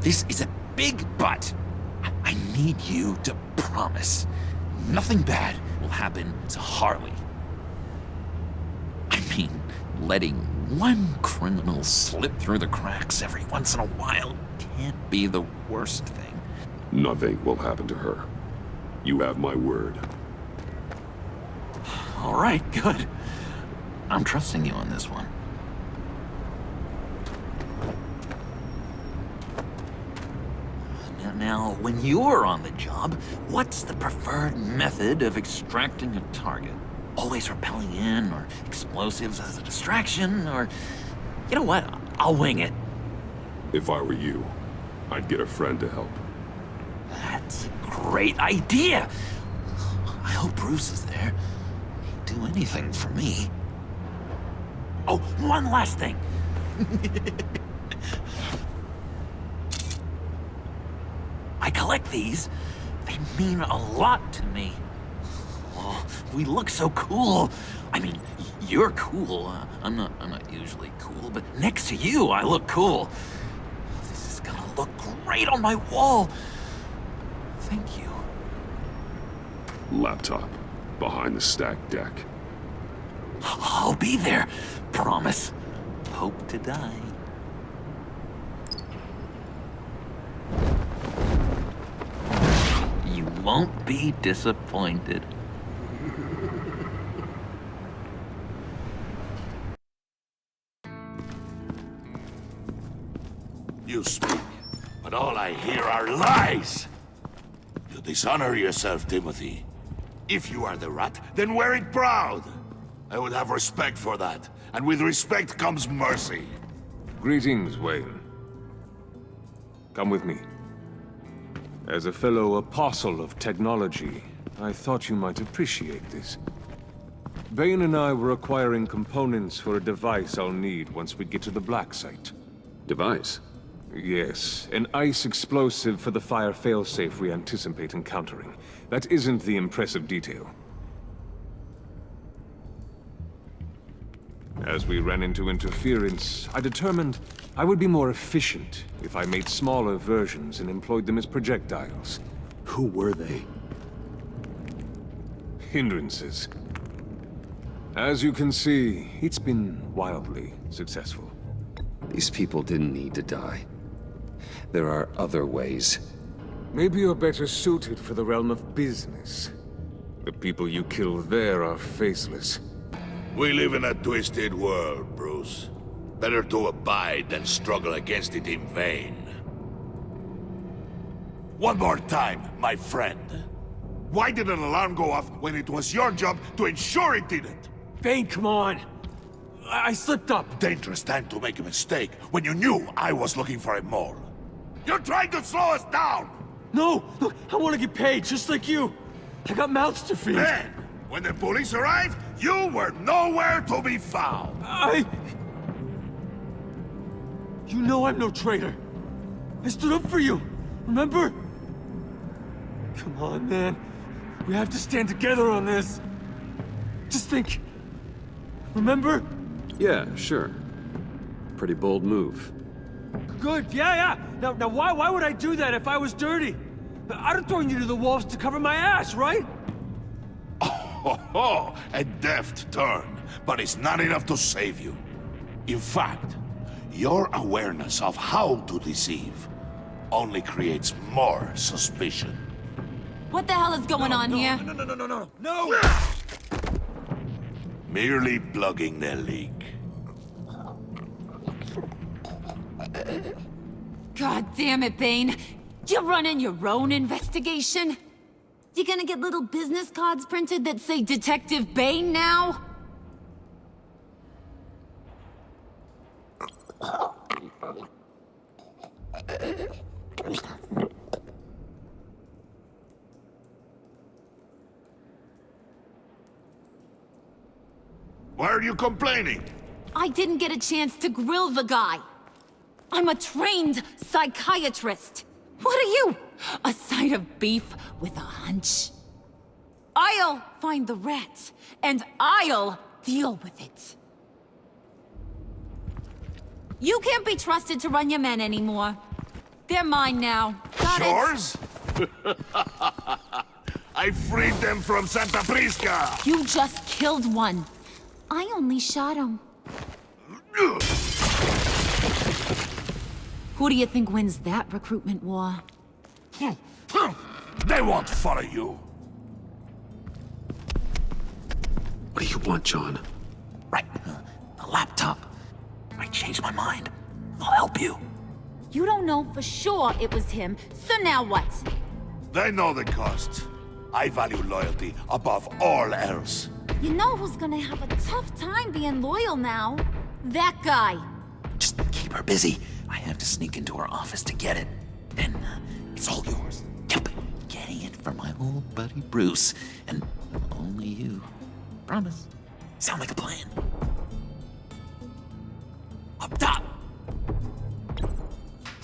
Speaker 14: this is a big but. I need you to promise nothing bad will happen to Harley. I mean, letting one criminal slip through the cracks every once in a while can't be the worst thing.
Speaker 1: Nothing will happen to her. You have my word.
Speaker 14: All right, good. I'm trusting you on this one. Now, when you're on the job, what's the preferred method of extracting a target? Always rappelling in, or explosives as a distraction, or... You know what? I'll wing it.
Speaker 1: If I were you, I'd get a friend to help.
Speaker 14: That's a great idea! I hope Bruce is there. He'd do anything for me. Oh, one last thing! I collect these. They mean a lot to me. Oh, we look so cool. I mean, you're cool. I'm not usually cool, but next to you, I look cool. This is gonna look great on my wall. Thank you.
Speaker 1: Laptop. Behind the stacked deck.
Speaker 14: I'll be there. Promise. Hope to die. You won't be disappointed.
Speaker 13: You speak, but all I hear are lies! You dishonor yourself, Timothy. If you are the rat, then wear it proud! I would have respect for that, and with respect comes mercy.
Speaker 4: Greetings, Wayne. Come with me. As a fellow apostle of technology, I thought you might appreciate this. Bane and I were acquiring components for a device I'll need once we get to the Black Site.
Speaker 1: Device?
Speaker 4: Yes, an ice explosive for the fire failsafe we anticipate encountering. That isn't the impressive detail. As we ran into interference, I determined I would be more efficient if I made smaller versions and employed them as projectiles.
Speaker 1: Who were they?
Speaker 4: Hindrances. As you can see, it's been wildly successful.
Speaker 1: These people didn't need to die. There are other ways.
Speaker 4: Maybe you're better suited for the realm of business. The people you kill there are faceless.
Speaker 13: We live in a twisted world, Bruce. Better to abide than struggle against it in vain. One more time, my friend. Why did an alarm go off when it was your job to ensure it didn't?
Speaker 8: Bane, come on! I slipped up!
Speaker 13: Dangerous time to make a mistake when you knew I was looking for a mole. You're trying to slow us down!
Speaker 8: No! Look, I want to get paid, just like you! I got mouths to feed!
Speaker 13: Then, when the police arrived, you were nowhere to be found!
Speaker 8: You know I'm no traitor! I stood up for you, remember? Come on, man. We have to stand together on this. Just think. Remember?
Speaker 1: Yeah, sure. Pretty bold move.
Speaker 8: Good, yeah. Now why would I do that if I was dirty? I'd have thrown you to the wolves to cover my ass, right?
Speaker 13: Oh, a deft turn, but it's not enough to save you. In fact, your awareness of how to deceive only creates more suspicion.
Speaker 3: What the hell is going on here?
Speaker 8: No!
Speaker 13: Merely plugging the leak.
Speaker 3: God damn it, Bane. You're running your own investigation? You gonna get little business cards printed that say Detective Bane now?
Speaker 13: Why are you complaining?
Speaker 3: I didn't get a chance to grill the guy. I'm a trained psychiatrist. What are you? A side of beef with a hunch? I'll find the rat, and I'll deal with it. You can't be trusted to run your men anymore. They're mine now. Got it?
Speaker 13: Yours? I freed them from Santa Prisca!
Speaker 3: You just killed one. I only shot him. Who do you think wins that recruitment war?
Speaker 13: They won't follow you.
Speaker 1: What do you want, John?
Speaker 14: Right. The laptop. I changed my mind. I'll help you.
Speaker 3: You don't know for sure it was him, so now what?
Speaker 13: They know the cost. I value loyalty above all else.
Speaker 3: You know who's gonna have a tough time being loyal now? That guy.
Speaker 14: Just keep her busy. I have to sneak into her office to get it. Then it's all yours. Yep. Getting it from my old buddy Bruce. And only you. Promise. Sound like a plan. Up top.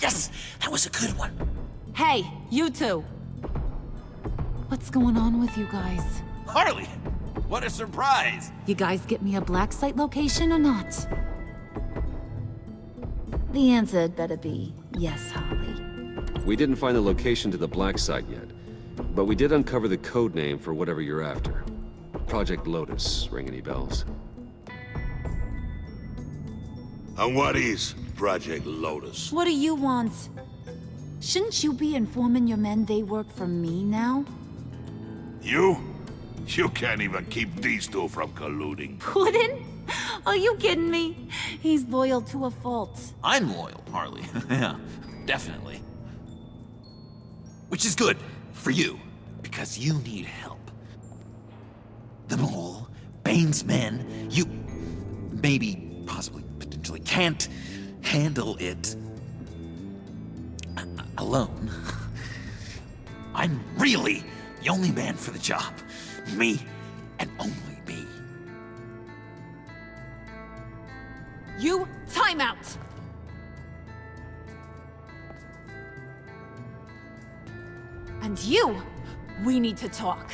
Speaker 14: Yes, that was a good one.
Speaker 3: Hey, you two. What's going on with you guys?
Speaker 14: Harley, what a surprise.
Speaker 3: You guys get me a black site location or not? The answer had better be yes, Harley.
Speaker 5: We didn't find the location to the black site yet, but we did uncover the code name for whatever you're after. Project Lotus. Ring any bells?
Speaker 13: And what is Project Lotus?
Speaker 3: What do you want? Shouldn't you be informing your men they work for me now?
Speaker 13: You? You can't even keep these two from colluding.
Speaker 3: Puddin'? Are you kidding me? He's loyal to a fault.
Speaker 14: I'm loyal, Harley. Yeah, definitely. Which is good for you, because you need help. The mole, Bane's men, you maybe, possibly, potentially can't handle it alone. I'm really the only man for the job. Me and only me.
Speaker 3: You, time out! And you, we need to talk.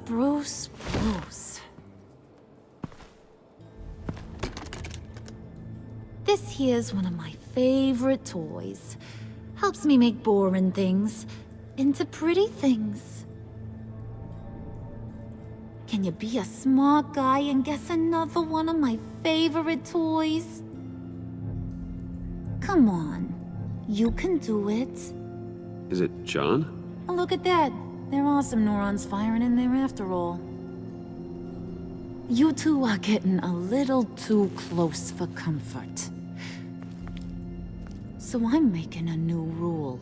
Speaker 3: Bruce. This here's one of my favorite toys. Helps me make boring things into pretty things. Can you be a smart guy and guess another one of my favorite toys? Come on, you can do it.
Speaker 5: Is it John?
Speaker 3: Oh, look at that. There are some neurons firing in there after all. You two are getting a little too close for comfort. So I'm making a new rule.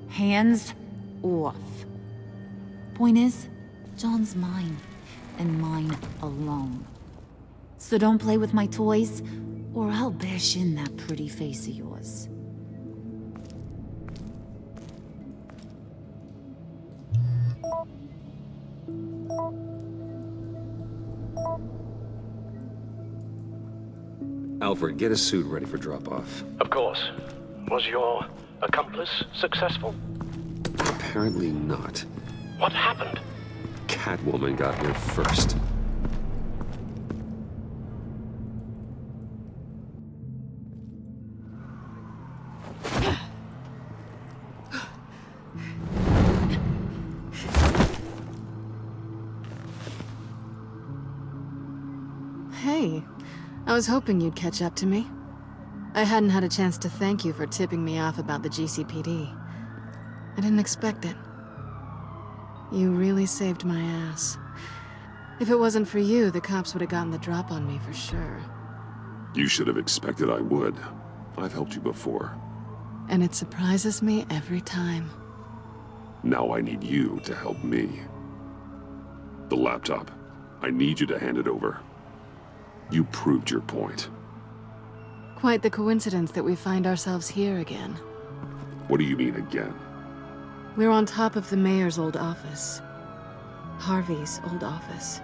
Speaker 3: Hands off. Point is, John's mine, and mine alone. So don't play with my toys, or I'll bash in that pretty face of yours.
Speaker 5: Alfred, get a suit ready for drop-off.
Speaker 10: Of course. Was your accomplice successful?
Speaker 5: Apparently not.
Speaker 10: What happened?
Speaker 5: Catwoman got here first.
Speaker 2: Hey, I was hoping you'd catch up to me. I hadn't had a chance to thank you for tipping me off about the GCPD. I didn't expect it. You really saved my ass. If it wasn't for you, the cops would have gotten the drop on me for sure.
Speaker 15: You should have expected I would. I've helped you before.
Speaker 2: And it surprises me every time.
Speaker 15: Now I need you to help me. The laptop. I need you to hand it over. You proved your point.
Speaker 2: Quite the coincidence that we find ourselves here again.
Speaker 15: What do you mean again?
Speaker 2: We're on top of the mayor's old office. Harvey's old office.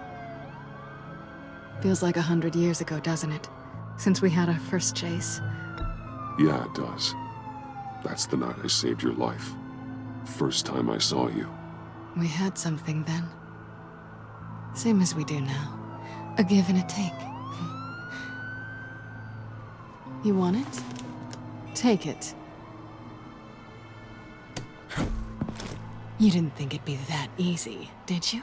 Speaker 2: Feels like 100 years ago, doesn't it? Since we had our first chase.
Speaker 15: Yeah, it does. That's the night I saved your life. First time I saw you.
Speaker 2: We had something then. Same as we do now. A give and a take. You want it? Take it. You didn't think it'd be that easy, did you?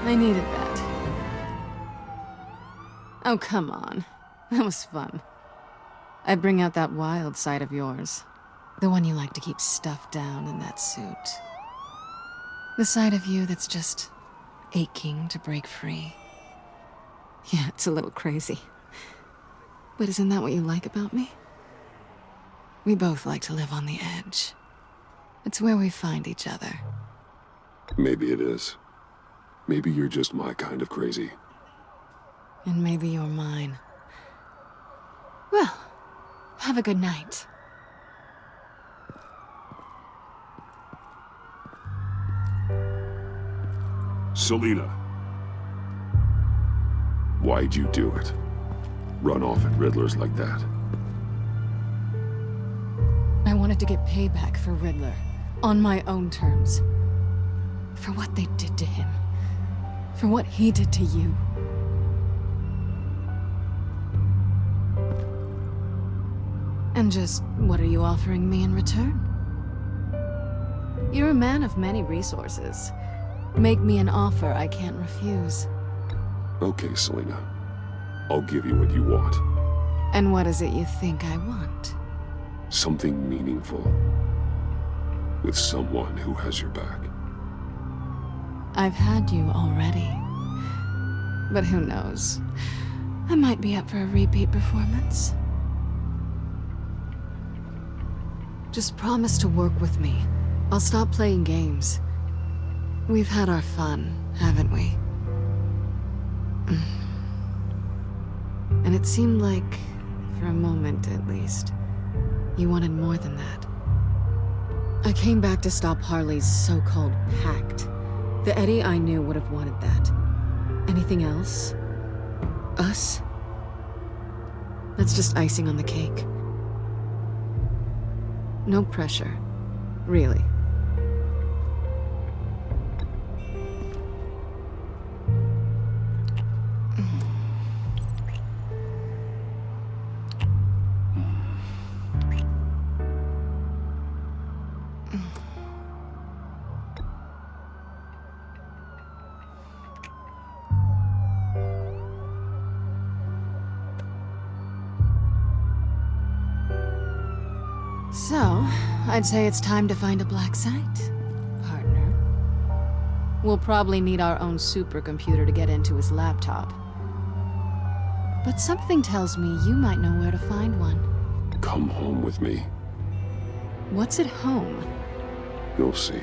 Speaker 2: I needed that. Oh, come on. That was fun. I bring out that wild side of yours. The one you like to keep stuffed down in that suit. The side of you that's just aching to break free. Yeah, it's a little crazy. But isn't that what you like about me? We both like to live on the edge. It's where we find each other.
Speaker 15: Maybe it is. Maybe you're just my kind of crazy.
Speaker 2: And maybe you're mine. Well, have a good night.
Speaker 15: Selina. Why'd you do it? Run off at Riddlers like that?
Speaker 2: I wanted to get payback for Riddler. On my own terms. For what they did to him. For what he did to you. And just, what are you offering me in return? You're a man of many resources. Make me an offer I can't refuse.
Speaker 15: Okay, Selina. I'll give you what you want.
Speaker 2: And what is it you think I want?
Speaker 15: Something meaningful. With someone who has your back.
Speaker 2: I've had you already. But who knows? I might be up for a repeat performance. Just promise to work with me. I'll stop playing games. We've had our fun, haven't we? And it seemed like, for a moment at least, you wanted more than that. I came back to stop Harley's so-called pact. The Eddie I knew would have wanted that. Anything else? Us? That's just icing on the cake. No pressure. Really. So, I'd say it's time to find a black site, partner. We'll probably need our own supercomputer to get into his laptop. But something tells me you might know where to find one.
Speaker 15: Come home with me.
Speaker 2: What's at home?
Speaker 15: You'll see.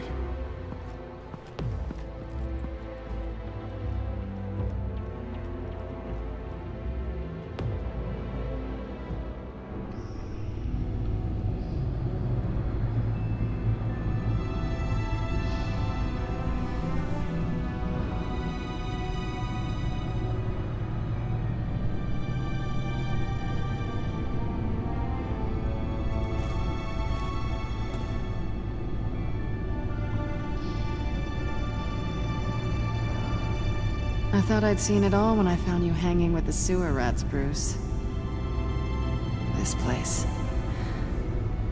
Speaker 2: I thought I'd seen it all when I found you hanging with the sewer rats, Bruce. This place.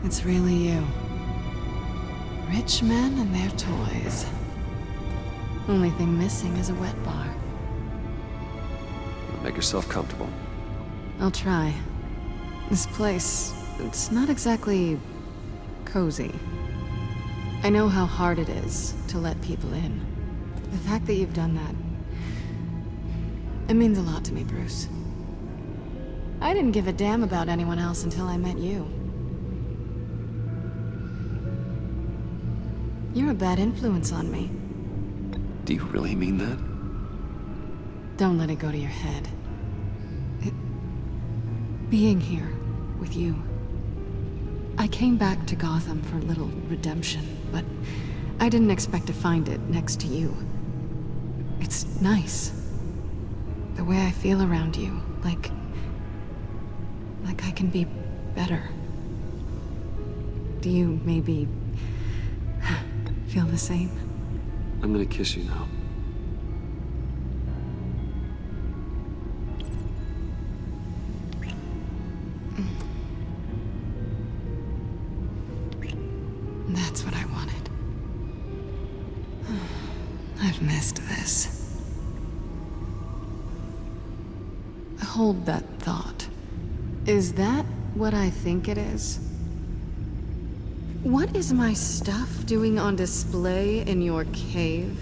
Speaker 2: It's really you. Rich men and their toys. Only thing missing is a wet bar.
Speaker 5: Make yourself comfortable.
Speaker 2: I'll try. This place, it's not exactly cozy. I know how hard it is to let people in. The fact that you've done that, it means a lot to me, Bruce. I didn't give a damn about anyone else until I met you. You're a bad influence on me.
Speaker 5: Do you really mean that?
Speaker 2: Don't let it go to your head. Being here with you. I came back to Gotham for a little redemption, but I didn't expect to find it next to you. It's nice. The way I feel around you, like I can be better. Do you maybe feel the same?
Speaker 5: I'm gonna kiss you now.
Speaker 2: That's what I wanted. I've missed this. Hold that thought. Is that what I think it is? What is my stuff doing on display in your cave?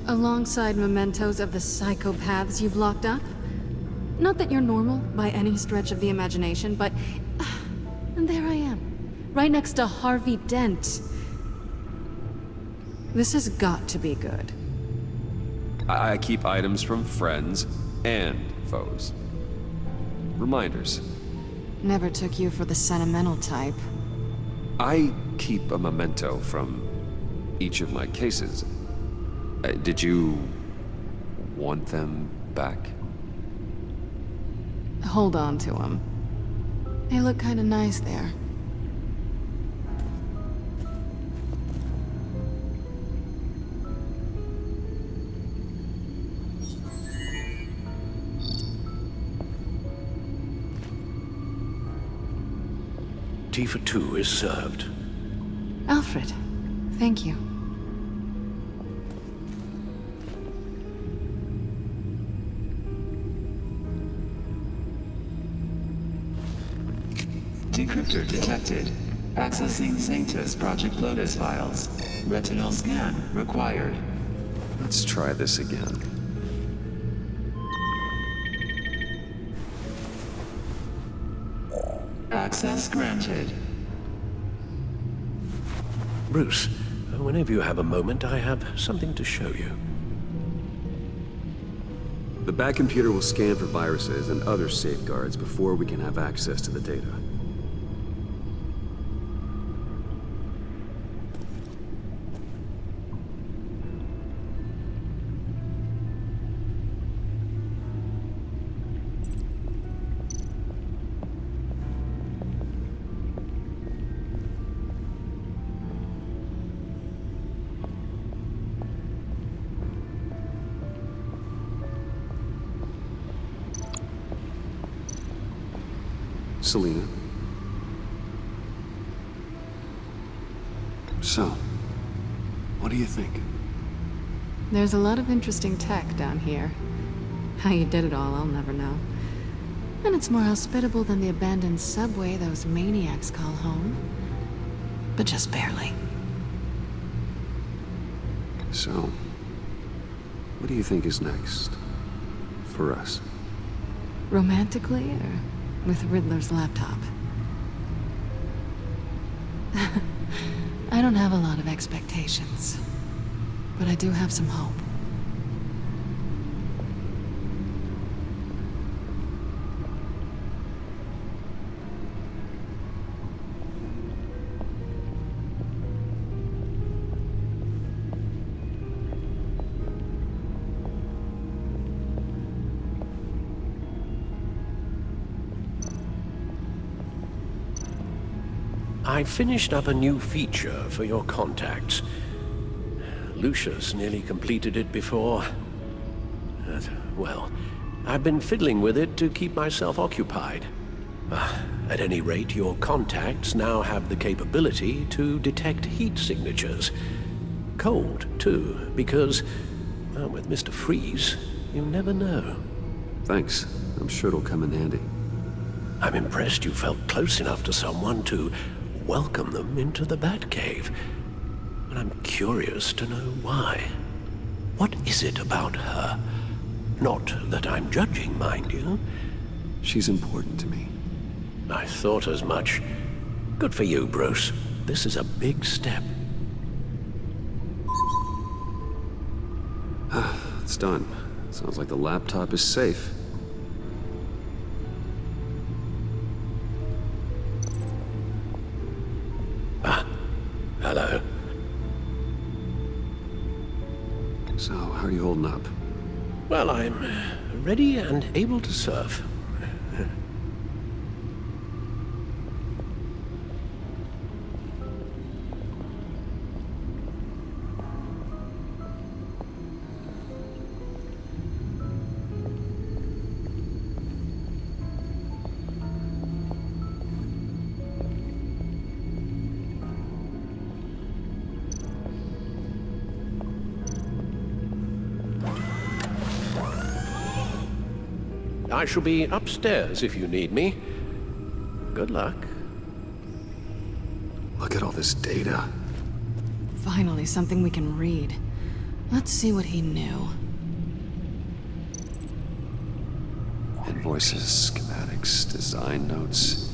Speaker 2: Alongside mementos of the psychopaths you've locked up? Not that you're normal by any stretch of the imagination, but... and there I am. Right next to Harvey Dent. This has got to be good.
Speaker 5: I keep items from friends and foes. Reminders.
Speaker 2: Never took you for the sentimental type.
Speaker 5: I keep a memento from each of my cases. Did you want them back?
Speaker 2: Hold on to them. They look kind of nice there.
Speaker 10: Tea for two is served.
Speaker 2: Alfred, thank you.
Speaker 11: Decryptor detected. Accessing Sanctus Project Lotus files. Retinal scan required.
Speaker 5: Let's try this again.
Speaker 11: Access granted.
Speaker 10: Bruce, whenever you have a moment, I have something to show you.
Speaker 5: The back computer will scan for viruses and other safeguards before we can have access to the data. Selena. So, what do you think?
Speaker 2: There's a lot of interesting tech down here. How you did it all, I'll never know. And it's more hospitable than the abandoned subway those maniacs call home. But just barely.
Speaker 5: So, what do you think is next? For us?
Speaker 2: Romantically, or with Riddler's laptop? I don't have a lot of expectations, but I do have some hope.
Speaker 10: I finished up a new feature for your contacts. Lucius nearly completed it before.
Speaker 16: Well, I've been fiddling with it to keep myself occupied. At any rate, your contacts now have the capability to detect heat signatures. Cold, too, because, well, with Mr. Freeze, you never know.
Speaker 1: Thanks. I'm sure it'll come in handy.
Speaker 16: I'm impressed you felt close enough to someone to welcome them into the Batcave. And I'm curious to know why. What is it about her? Not that I'm judging, mind you.
Speaker 1: She's important to me.
Speaker 16: I thought as much. Good for you, Bruce. This is a big step.
Speaker 1: It's done. Sounds like the laptop is safe.
Speaker 16: Hello.
Speaker 1: So, how are you holding up?
Speaker 16: Well, I'm ready and able to serve. I shall be upstairs if you need me. Good luck.
Speaker 1: Look at all this data.
Speaker 2: Finally, something we can read. Let's see what he knew.
Speaker 1: Invoices, schematics, design notes.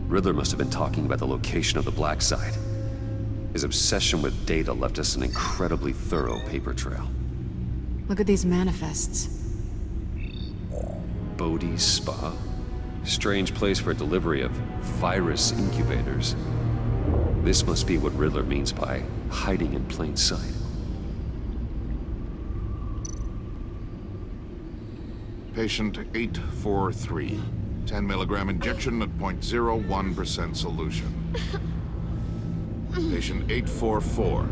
Speaker 1: Riddler must have been talking about the location of the black site. His obsession with data left us an incredibly thorough paper trail.
Speaker 2: Look at these manifests.
Speaker 1: Bodhi's Spa? Strange place for delivery of virus incubators. This must be what Riddler means by hiding in plain sight.
Speaker 17: Patient 843. 10 milligram injection at 0.01% solution. Patient 844.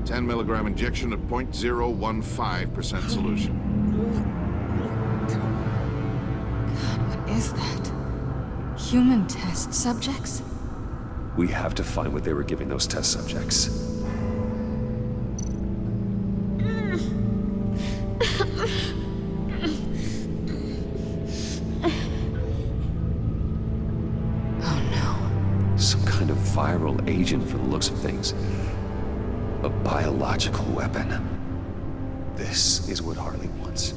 Speaker 17: 10 milligram injection at 0.015% solution.
Speaker 2: God, what is that? Human test subjects?
Speaker 1: We have to find what they were giving those test subjects. Viral agent from the looks of things. A biological weapon. This is what Harley wants.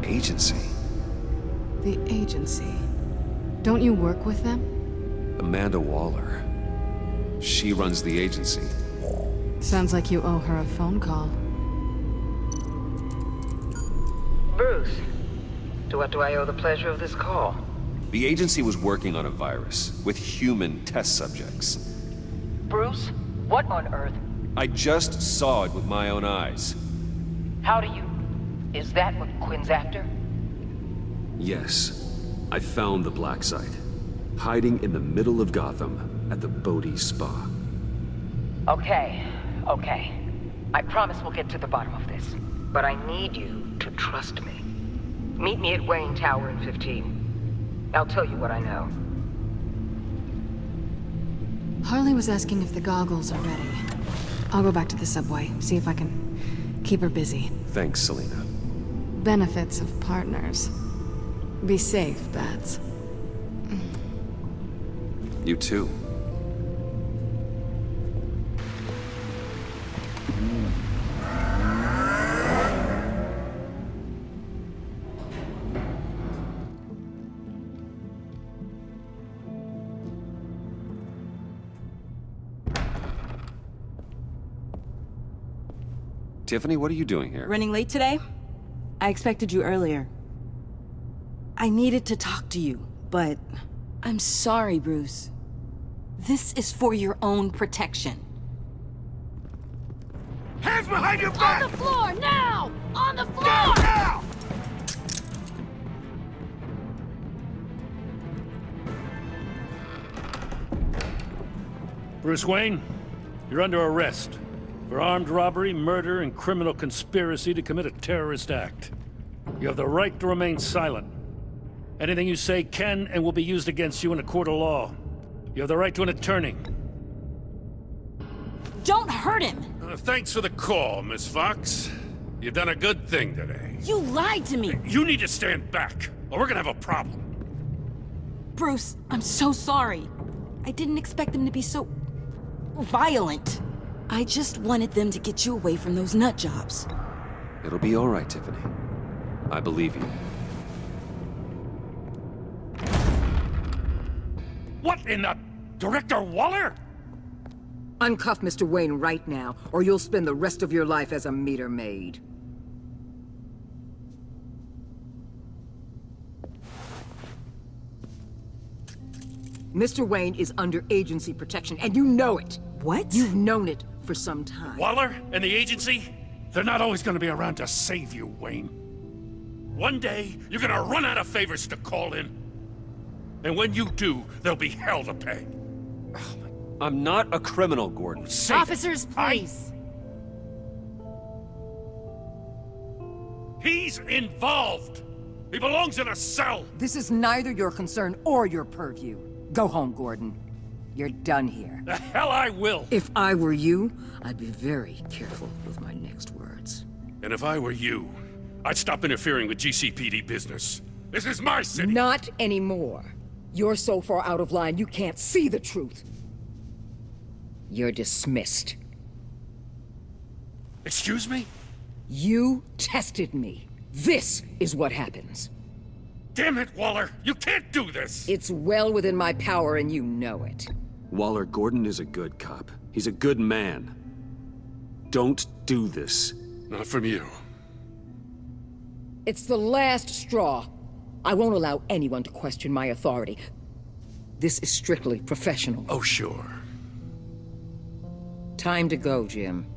Speaker 1: Agency.
Speaker 2: The agency. Don't you work with them?
Speaker 1: Amanda Waller. She runs the agency.
Speaker 2: Sounds like you owe her a phone call.
Speaker 9: Bruce, to what do I owe the pleasure of this call?
Speaker 1: The agency was working on a virus with human test subjects.
Speaker 9: Bruce, what on earth?
Speaker 1: I just saw it with my own eyes.
Speaker 9: How do you... Is that what Quinn's after?
Speaker 1: Yes. I found the black site. Hiding in the middle of Gotham at the Bodhi Spa.
Speaker 9: Okay. I promise we'll get to the bottom of this. But I need you to trust me. Meet me at Wayne Tower in 15. I'll tell you what I know.
Speaker 2: Harley was asking if the goggles are ready. I'll go back to the subway, see if I can keep her busy.
Speaker 1: Thanks, Selena.
Speaker 2: Benefits of partners. Be safe, Bats.
Speaker 1: You too. Tiffany, what are you doing here?
Speaker 18: Running late today? I expected you earlier. I needed to talk to you, but... I'm sorry, Bruce. This is for your own protection.
Speaker 13: Hands behind your back!
Speaker 3: On the floor, now! On the floor!
Speaker 13: Down now!
Speaker 12: Bruce Wayne, you're under arrest for armed robbery, murder, and criminal conspiracy to commit a terrorist act. You have the right to remain silent. Anything you say can and will be used against you in a court of law. You have the right to an attorney.
Speaker 18: Don't hurt him!
Speaker 12: Thanks for the call, Miss Fox. You've done a good thing today.
Speaker 18: You lied to me!
Speaker 12: You need to stand back, or we're gonna have a problem.
Speaker 18: Bruce, I'm so sorry. I didn't expect them to be so... violent. I just wanted them to get you away from those nut jobs.
Speaker 1: It'll be all right, Tiffany. I believe you.
Speaker 12: What in the... Director Waller?
Speaker 19: Uncuff Mr. Wayne right now, or you'll spend the rest of your life as a meter maid. Mr. Wayne is under agency protection, and you know it.
Speaker 18: What?
Speaker 19: You've known it for some time.
Speaker 12: Waller and the agency? They're not always gonna be around to save you, Wayne. One day, you're gonna run out of favors to call in. And when you do, there'll be hell to pay.
Speaker 1: I'm not a criminal, Gordon.
Speaker 2: Officers, please.
Speaker 12: He's involved. He belongs in a cell.
Speaker 19: This is neither your concern or your purview. Go home, Gordon. You're done here.
Speaker 12: The hell I will.
Speaker 19: If I were you, I'd be very careful with my next words.
Speaker 12: And if I were you, I'd stop interfering with GCPD business. This is my city.
Speaker 19: Not anymore. You're so far out of line, you can't see the truth. You're dismissed.
Speaker 12: Excuse me?
Speaker 19: You tested me. This is what happens.
Speaker 12: Damn it, Waller! You can't do this!
Speaker 19: It's well within my power and you know it.
Speaker 1: Waller, Gordon is a good cop. He's a good man. Don't do this.
Speaker 12: Not from you.
Speaker 19: It's the last straw. I won't allow anyone to question my authority. This is strictly professional.
Speaker 12: Oh, sure.
Speaker 19: Time to go, Jim.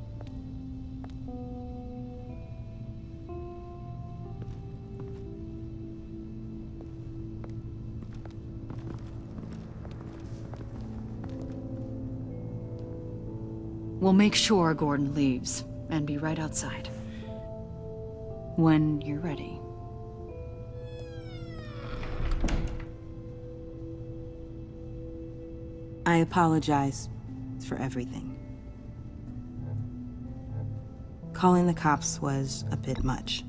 Speaker 20: We'll make sure Gordon leaves, and be right outside. When you're ready.
Speaker 18: I apologize for everything. Calling the cops was a bit much.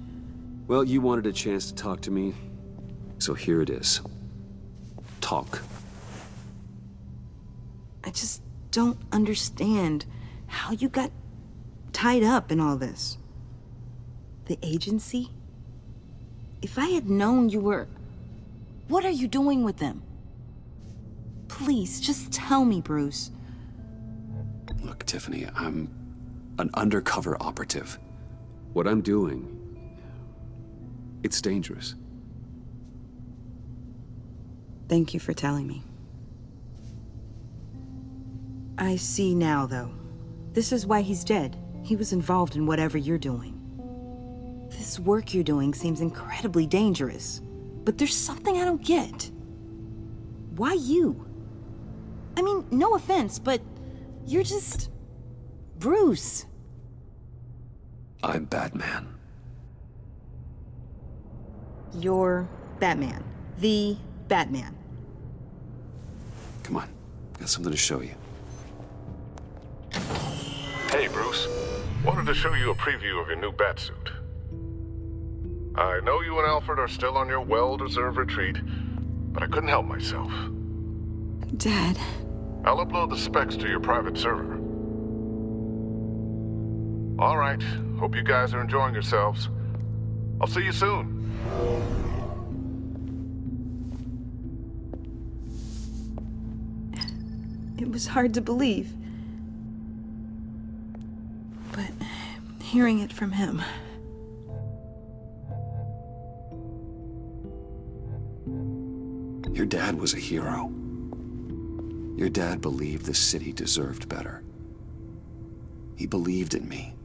Speaker 1: Well, you wanted a chance to talk to me, so here it is. Talk.
Speaker 18: I just don't understand how you got tied up in all this. The agency? If I had known you were... What are you doing with them? Please, just tell me, Bruce.
Speaker 1: Look, Tiffany, I'm an undercover operative. What I'm doing, it's dangerous.
Speaker 18: Thank you for telling me. I see now, though. This is why he's dead. He was involved in whatever you're doing. This work you're doing seems incredibly dangerous. But there's something I don't get. Why you? I mean, no offense, but you're just... Bruce.
Speaker 1: I'm Batman.
Speaker 18: You're Batman. The Batman.
Speaker 1: Come on, got something to show you.
Speaker 21: Hey, Bruce. Wanted to show you a preview of your new batsuit. I know you and Alfred are still on your well-deserved retreat, but I couldn't help myself.
Speaker 18: Dad.
Speaker 21: I'll upload the specs to your private server. All right. Hope you guys are enjoying yourselves. I'll see you soon.
Speaker 18: It was hard to believe. But hearing it from him...
Speaker 1: Your dad was a hero. Your dad believed the city deserved better. He believed in me.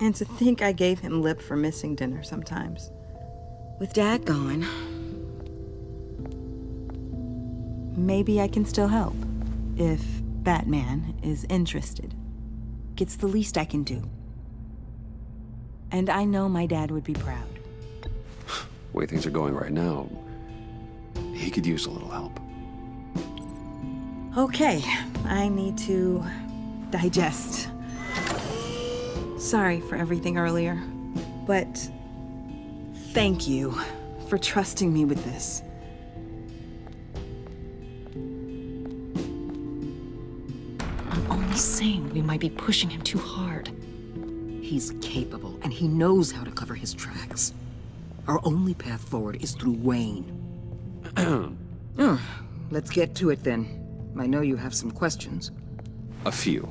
Speaker 18: And to think I gave him lip for missing dinner sometimes. With Dad gone, maybe I can still help. If Batman is interested. It's the least I can do. And I know my dad would be proud.
Speaker 1: The way things are going right now, he could use a little help.
Speaker 18: Okay, I need to digest. Sorry for everything earlier, but thank you for trusting me with this.
Speaker 20: I'm only saying we might be pushing him too hard.
Speaker 19: He's capable, and he knows how to cover his tracks. Our only path forward is through Wayne. Let's get to it then. I know you have some questions.
Speaker 1: A few.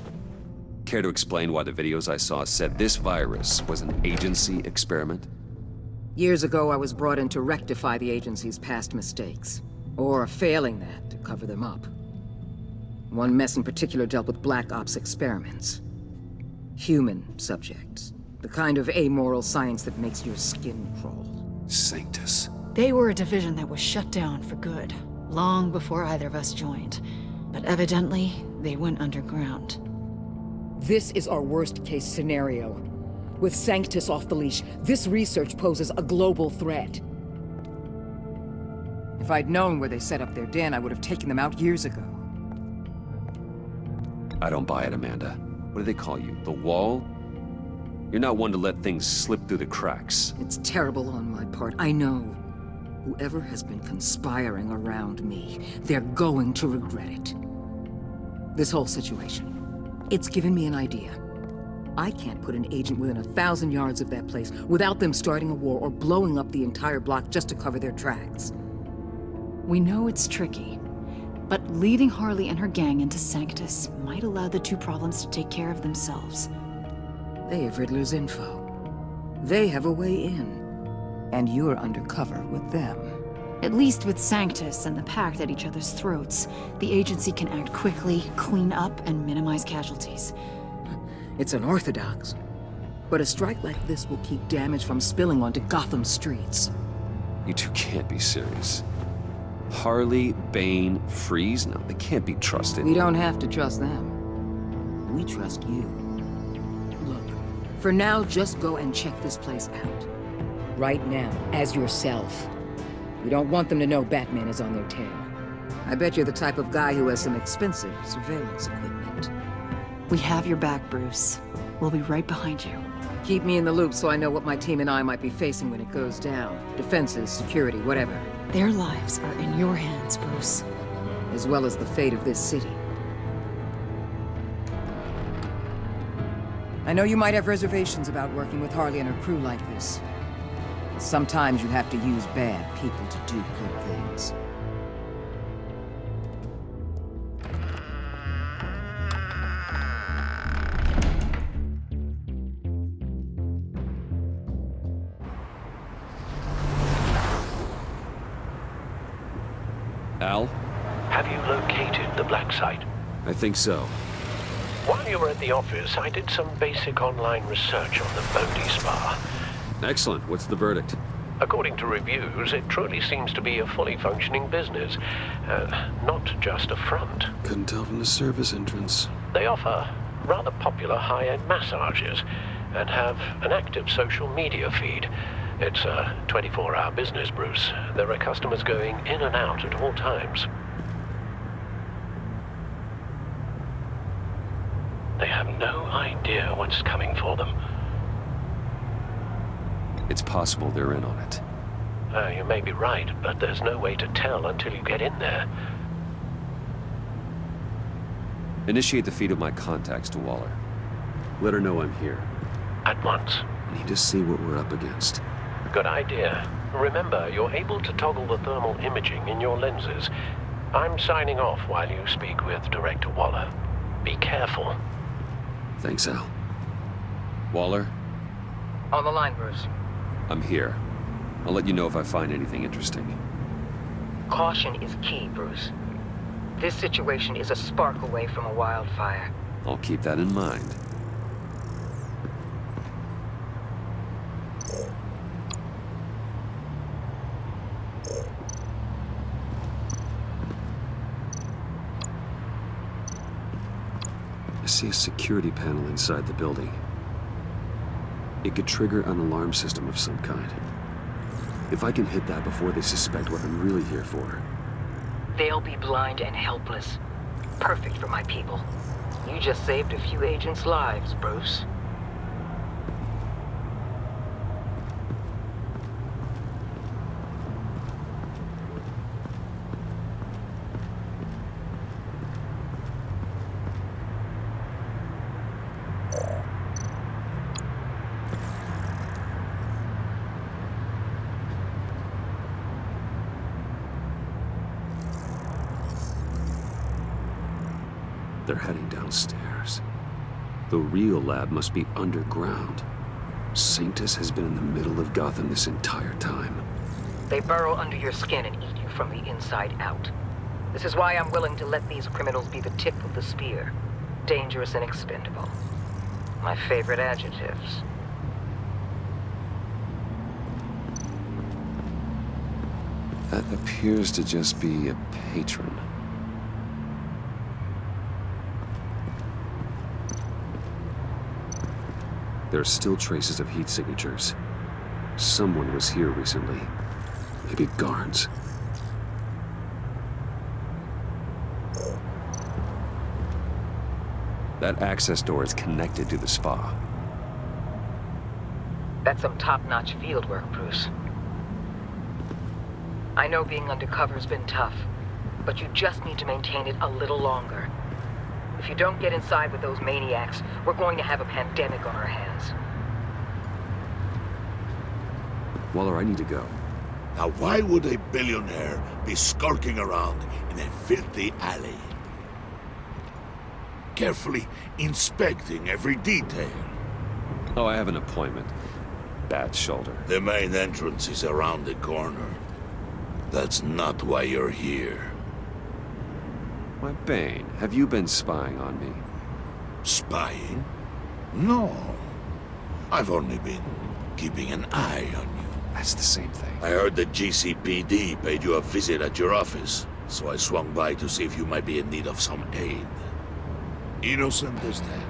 Speaker 1: Care to explain why the videos I saw said this virus was an agency experiment?
Speaker 19: Years ago, I was brought in to rectify the agency's past mistakes. Or, failing that, to cover them up. One mess in particular dealt with Black Ops experiments. Human subjects. The kind of amoral science that makes your skin crawl.
Speaker 1: Sanctus.
Speaker 20: They were a division that was shut down for good, long before either of us joined. But evidently, they went underground.
Speaker 19: This is our worst-case scenario. With Sanctus off the leash, this research poses a global threat. If I'd known where they set up their den, I would have taken them out years ago.
Speaker 1: I don't buy it, Amanda. What do they call you? The Wall? You're not one to let things slip through the cracks.
Speaker 19: It's terrible on my part, I know. Whoever has been conspiring around me, they're going to regret it. This whole situation, it's given me an idea. I can't put an agent within 1,000 yards of that place without them starting a war or blowing up the entire block just to cover their tracks.
Speaker 20: We know it's tricky, but leading Harley and her gang into Sanctus might allow the two problems to take care of themselves.
Speaker 19: They have Riddler's info. They have a way in. And you're undercover with them.
Speaker 20: At least with Sanctus and the Pact at each other's throats, the agency can act quickly, clean up, and minimize casualties.
Speaker 19: It's unorthodox. But a strike like this will keep damage from spilling onto Gotham streets.
Speaker 1: You two can't be serious. Harley, Bane, Freeze? No, they can't be trusted.
Speaker 19: We don't have to trust them. We trust you. Look, for now, just go and check this place out. Right now, as yourself. We don't want them to know Batman is on their tail. I bet you're the type of guy who has some expensive surveillance equipment.
Speaker 20: We have your back, Bruce. We'll be right behind you.
Speaker 19: Keep me in the loop so I know what my team and I might be facing when it goes down. Defenses, security, whatever.
Speaker 20: Their lives are in your hands, Bruce.
Speaker 19: As well as the fate of this city. I know you might have reservations about working with Harley and her crew like this. Sometimes you have to use bad people to do good things.
Speaker 1: Al?
Speaker 10: Have you located the black site?
Speaker 1: I think so.
Speaker 10: While you were at the office, I did some basic online research on the Bodhi Spa.
Speaker 1: Excellent. What's the verdict?
Speaker 10: According to reviews, it truly seems to be a fully functioning business, not just a front.
Speaker 1: Couldn't tell from the service entrance.
Speaker 10: They offer rather popular high-end massages and have an active social media feed. It's a 24-hour business, Bruce. There are customers going in and out at all times. They have no idea what's coming for them.
Speaker 1: It's possible they're in on it.
Speaker 10: You may be right, but there's no way to tell until you get in there.
Speaker 1: Initiate the feed of my contacts to Waller. Let her know I'm here.
Speaker 10: At once.
Speaker 1: I need to see what we're up against.
Speaker 10: Good idea. Remember, you're able to toggle the thermal imaging in your lenses. I'm signing off while you speak with Director Waller. Be careful.
Speaker 1: Thanks, Al. Waller?
Speaker 19: On the line, Bruce.
Speaker 1: I'm here. I'll let you know if I find anything interesting.
Speaker 19: Caution is key, Bruce. This situation is a spark away from a wildfire.
Speaker 1: I'll keep that in mind. see a security panel inside the building. It could trigger an alarm system of some kind. If I can hit that before they suspect what I'm really here for.
Speaker 9: They'll be blind and helpless. Perfect for my people. You just saved a few agents' lives, Bruce.
Speaker 1: They're heading downstairs. The real lab must be underground. Sanctus has been in the middle of Gotham this entire time.
Speaker 9: They burrow under your skin and eat you from the inside out. This is why I'm willing to let these criminals be the tip of the spear. Dangerous and expendable. My favorite adjectives.
Speaker 1: That appears to just be a patron. There are still traces of heat signatures. Someone was here recently. Maybe guards. That access door is connected to the spa.
Speaker 9: That's some top-notch field work, Bruce. I know being undercover's been tough, but you just need to maintain it a little longer. If you don't get inside with those maniacs, we're going to have a pandemic on our hands.
Speaker 1: Waller, I need to go.
Speaker 13: Now why would a billionaire be skulking around in a filthy alley? Carefully inspecting every detail.
Speaker 1: Oh, I have an appointment. Bad shoulder.
Speaker 13: The main entrance is around the corner. That's not why you're here.
Speaker 1: Why, Bane, have you been spying on me?
Speaker 13: Spying? No. I've only been keeping an eye on you.
Speaker 1: That's the same thing.
Speaker 13: I heard the GCPD paid you a visit at your office, so I swung by to see if you might be in need of some aid. Innocent as that.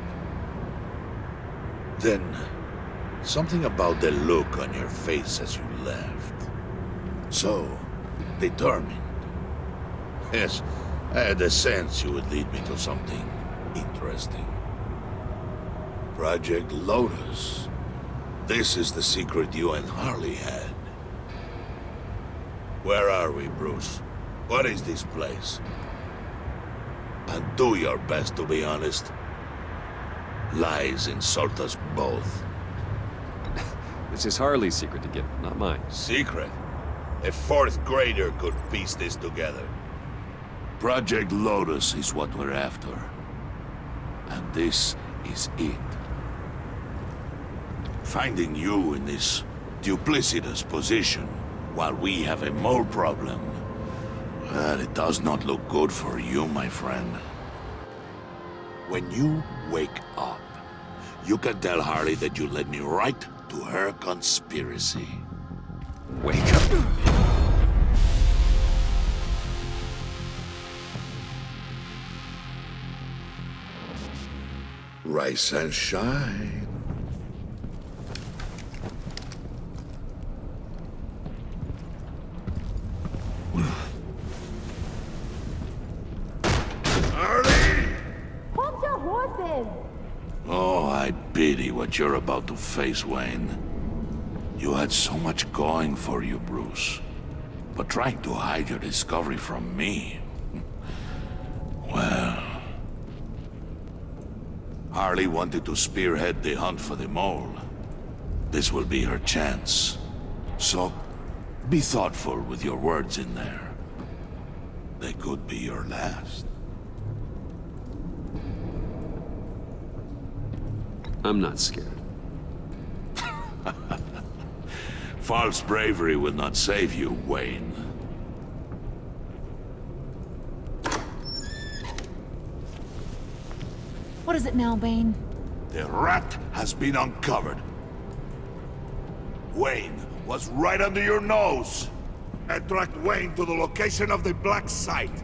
Speaker 13: Then, something about the look on your face as you left. So, determined. Yes, I had a sense you would lead me to something interesting. Project Lotus. This is the secret you and Harley had. Where are we, Bruce? What is this place? And do your best to be honest. Lies insult us both.
Speaker 1: This is Harley's secret to give, not mine.
Speaker 13: Secret? A fourth grader could piece this together. Project Lotus is what we're after. And this is it. Finding you in this duplicitous position while we have a mole problem, well, it does not look good for you, my friend. When you wake up, you can tell Harley that you led me right to her conspiracy.
Speaker 1: Wake up.
Speaker 13: Rise and shine. Harley!
Speaker 3: Hold your horses!
Speaker 13: Oh, I pity what you're about to face, Wayne. You had so much going for you, Bruce. But trying to hide your discovery from me... well... Harley wanted to spearhead the hunt for the mole. This will be her chance. So, be thoughtful with your words in there. They could be your last.
Speaker 1: I'm not scared.
Speaker 13: False bravery will not save you, Wayne.
Speaker 3: What is it now, Bane?
Speaker 13: The rat has been uncovered. Wayne was right under your nose. I tracked Wayne to the location of the black site.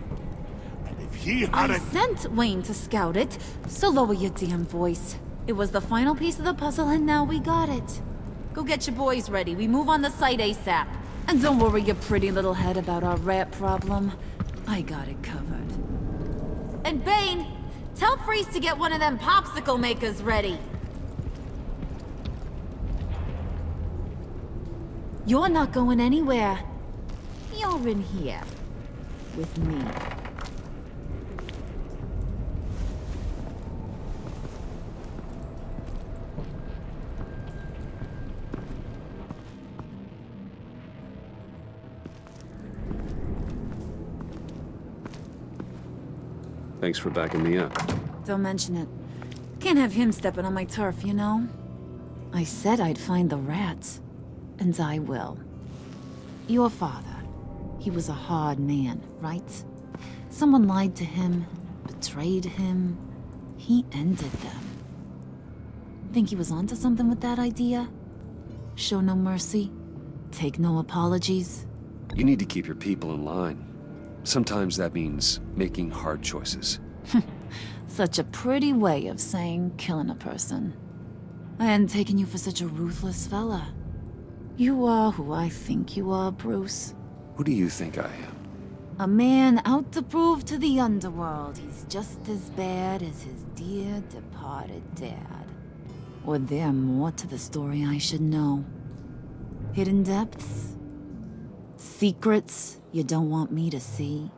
Speaker 13: And if he
Speaker 3: I
Speaker 13: hadn't...
Speaker 3: sent Wayne to scout it, so lower your damn voice. It was the final piece of the puzzle and now we got it. Go get your boys ready. We move on the site ASAP. And don't worry your pretty little head about our rat problem. I got it covered. And Bane, tell Freeze to get one of them popsicle makers ready. You're not going anywhere. You're in here. With me.
Speaker 1: Thanks for backing me up.
Speaker 3: Don't mention it. Can't have him stepping on my turf, you know? I said I'd find the rats. And I will. Your father. He was a hard man, right? Someone lied to him, betrayed him. He ended them. Think he was onto something with that idea? Show no mercy? Take no apologies?
Speaker 1: You need to keep your people in line. Sometimes that means making hard choices.
Speaker 3: Such a pretty way of saying killing a person. I hadn't taken you for such a ruthless fella. You are who I think you are, Bruce.
Speaker 1: Who do you think I am?
Speaker 3: A man out to prove to the underworld he's just as bad as his dear departed dad. Or there more to the story I should know. Hidden depths? Secrets you don't want me to see?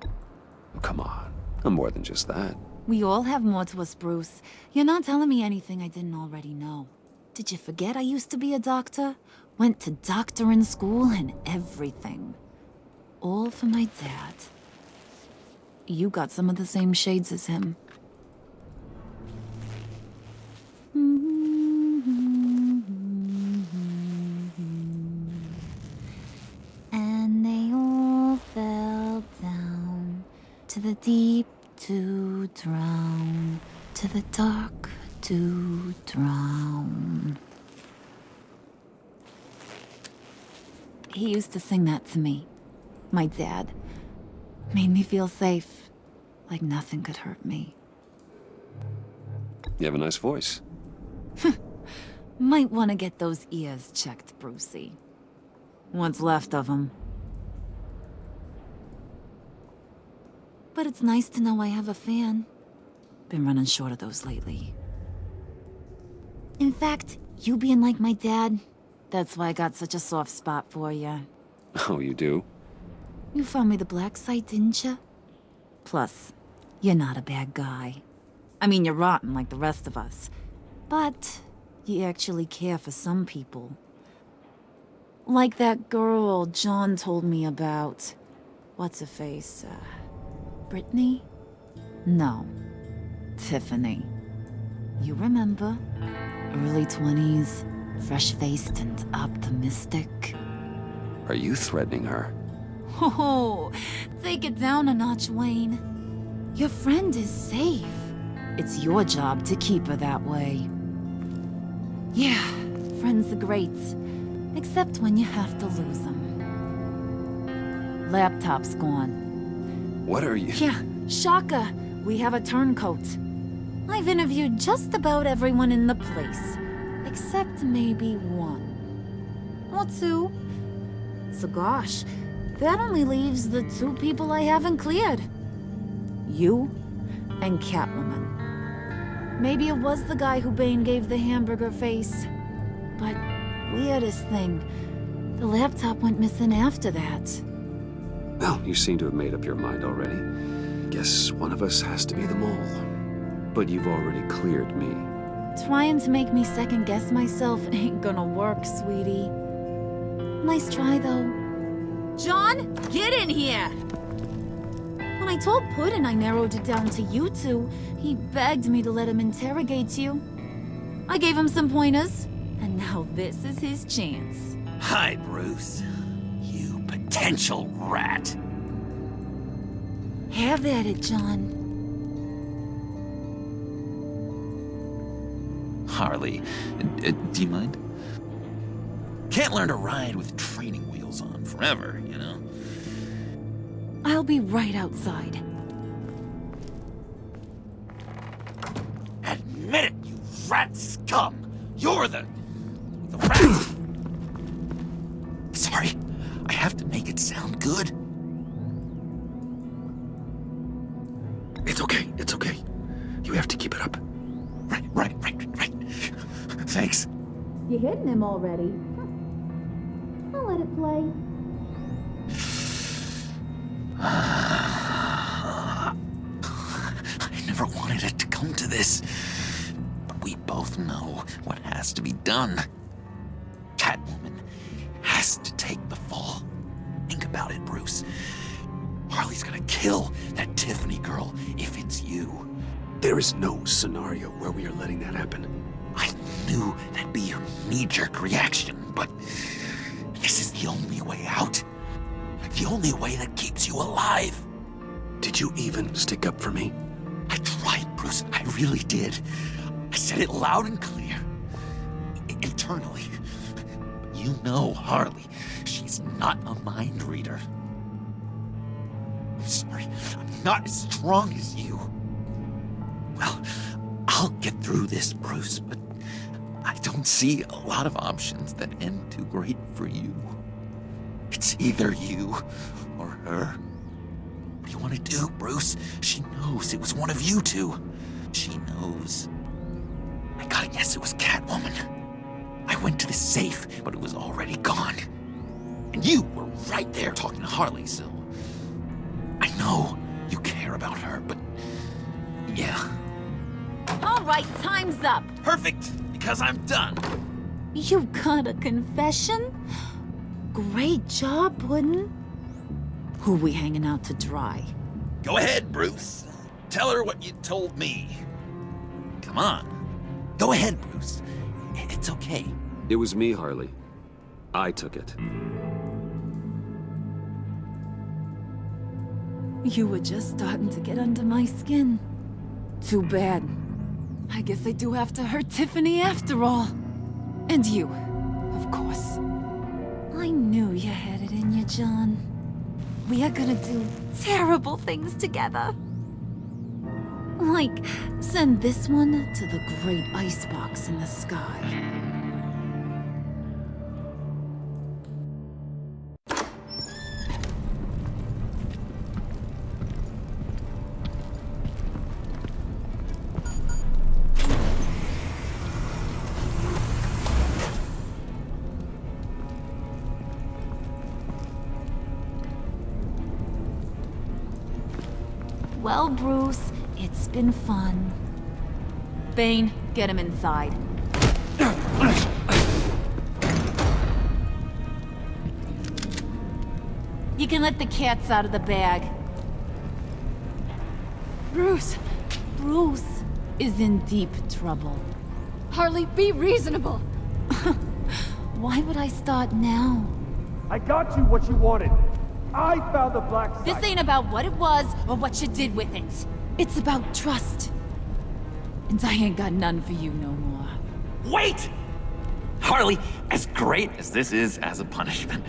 Speaker 1: Oh, come on. I'm more than just that.
Speaker 3: We all have more to us, Bruce. You're not telling me anything I didn't already know. Did you forget I used to be a doctor? Went to doctoring school and everything. All for my dad. You got some of the same shades as him. And they all fell down to the deep to drown, to the dark to drown. He used to sing that to me. My dad. Made me feel safe. Like nothing could hurt me.
Speaker 1: You have a nice voice.
Speaker 3: Might want to get those ears checked, Brucey. What's left of them. But it's nice to know I have a fan. Been running short of those lately. In fact, you being like my dad, that's why I got such a soft spot for you.
Speaker 1: Oh, you do?
Speaker 3: You found me the black site, didn't you? Plus, you're not a bad guy. I mean, you're rotten like the rest of us. But you actually care for some people. Like that girl John told me about. What's her face? Brittany? No. Tiffany. You remember? Early 20s, fresh-faced and optimistic.
Speaker 1: Are you threatening her?
Speaker 3: Oh, take it down a notch, Wayne. Your friend is safe. It's your job to keep her that way. Yeah, friends are great. Except when you have to lose them. Laptop's gone.
Speaker 1: What are you?
Speaker 3: Yeah, shocker. We have a turncoat. I've interviewed just about everyone in the place. Except maybe one. Or two. So gosh, that only leaves the two people I haven't cleared. You and Catwoman. Maybe it was the guy who Bane gave the hamburger face. But weirdest thing, the laptop went missing after that.
Speaker 1: Well, you seem to have made up your mind already. Guess one of us has to be the mole. But you've already cleared me.
Speaker 3: Trying to make me second-guess myself ain't gonna work, sweetie. Nice try, though. John, get in here! When I told Puddin' I narrowed it down to you two, he begged me to let him interrogate you. I gave him some pointers, and now this is his chance.
Speaker 6: Hi, Bruce. You potential rat.
Speaker 3: Have at it, John.
Speaker 6: Harley, do you mind? Can't learn to ride with training wheels on forever, you know?
Speaker 3: I'll be right outside.
Speaker 6: rat scum! You're the rat! Sorry, I have to make it sound good.
Speaker 16: It's okay, it's okay. You have to keep it up.
Speaker 6: Right. Thanks.
Speaker 3: You hitting him already? I'll let it play.
Speaker 6: I never wanted it to come to this. But we both know what has to be done. Catwoman has to take the fall. Think about it, Bruce. Harley's gonna kill that Tiffany girl if it's you.
Speaker 16: There is no scenario where we are letting that happen.
Speaker 6: I knew that'd be your knee-jerk reaction, but this is the only way out. The only way that keeps you alive.
Speaker 16: Did you even stick up for me?
Speaker 6: I tried, Bruce. I really did. I said it loud and clear. Internally. But you know Harley. She's not a mind reader. I'm sorry. I'm not as strong as you. Well, I'll get through this, Bruce, but I don't see a lot of options that end too great for you. It's either you or her. What do you want to do, Bruce? She knows it was one of you two. She knows. I gotta guess it was Catwoman. I went to the safe, but it was already gone. And you were right there talking to Harley, so... I know you care about her, but... yeah.
Speaker 3: All right, time's up.
Speaker 6: Perfect, because I'm done.
Speaker 3: You got a confession? Great job, Puddin'. Who we hanging out to dry?
Speaker 6: Go ahead, Bruce. Tell her what you told me. Come on. Go ahead, Bruce. It's okay.
Speaker 5: It was me, Harley. I took it.
Speaker 20: You were just starting to get under my skin. Too bad. I guess I do have to hurt Tiffany after all. And you, of course.
Speaker 3: I knew you had it in you, John. We are gonna do terrible things together. Like, send this one to the great icebox in the sky. Well, Bruce, it's been fun.
Speaker 20: Bane, get him inside.
Speaker 3: You can let the cats out of the bag.
Speaker 20: Bruce!
Speaker 3: Bruce is in deep trouble.
Speaker 20: Harley, be reasonable!
Speaker 3: Why would I start now?
Speaker 8: I got you what you wanted. I found the black site.
Speaker 3: This ain't about what it was or what you did with it. It's about trust.
Speaker 20: And I ain't got none for you no more.
Speaker 6: Wait! Harley, as great as this is as a punishment,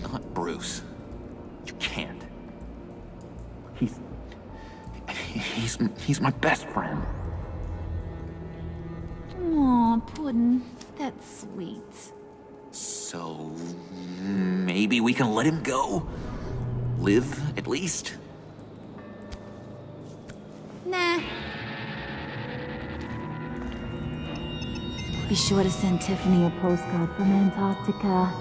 Speaker 6: not Bruce. You can't. He's my best friend.
Speaker 3: Aw, Puddin', that's sweet.
Speaker 6: So, maybe we can let him go? Live, at least?
Speaker 3: Nah. Be sure to send Tiffany a postcard from Antarctica.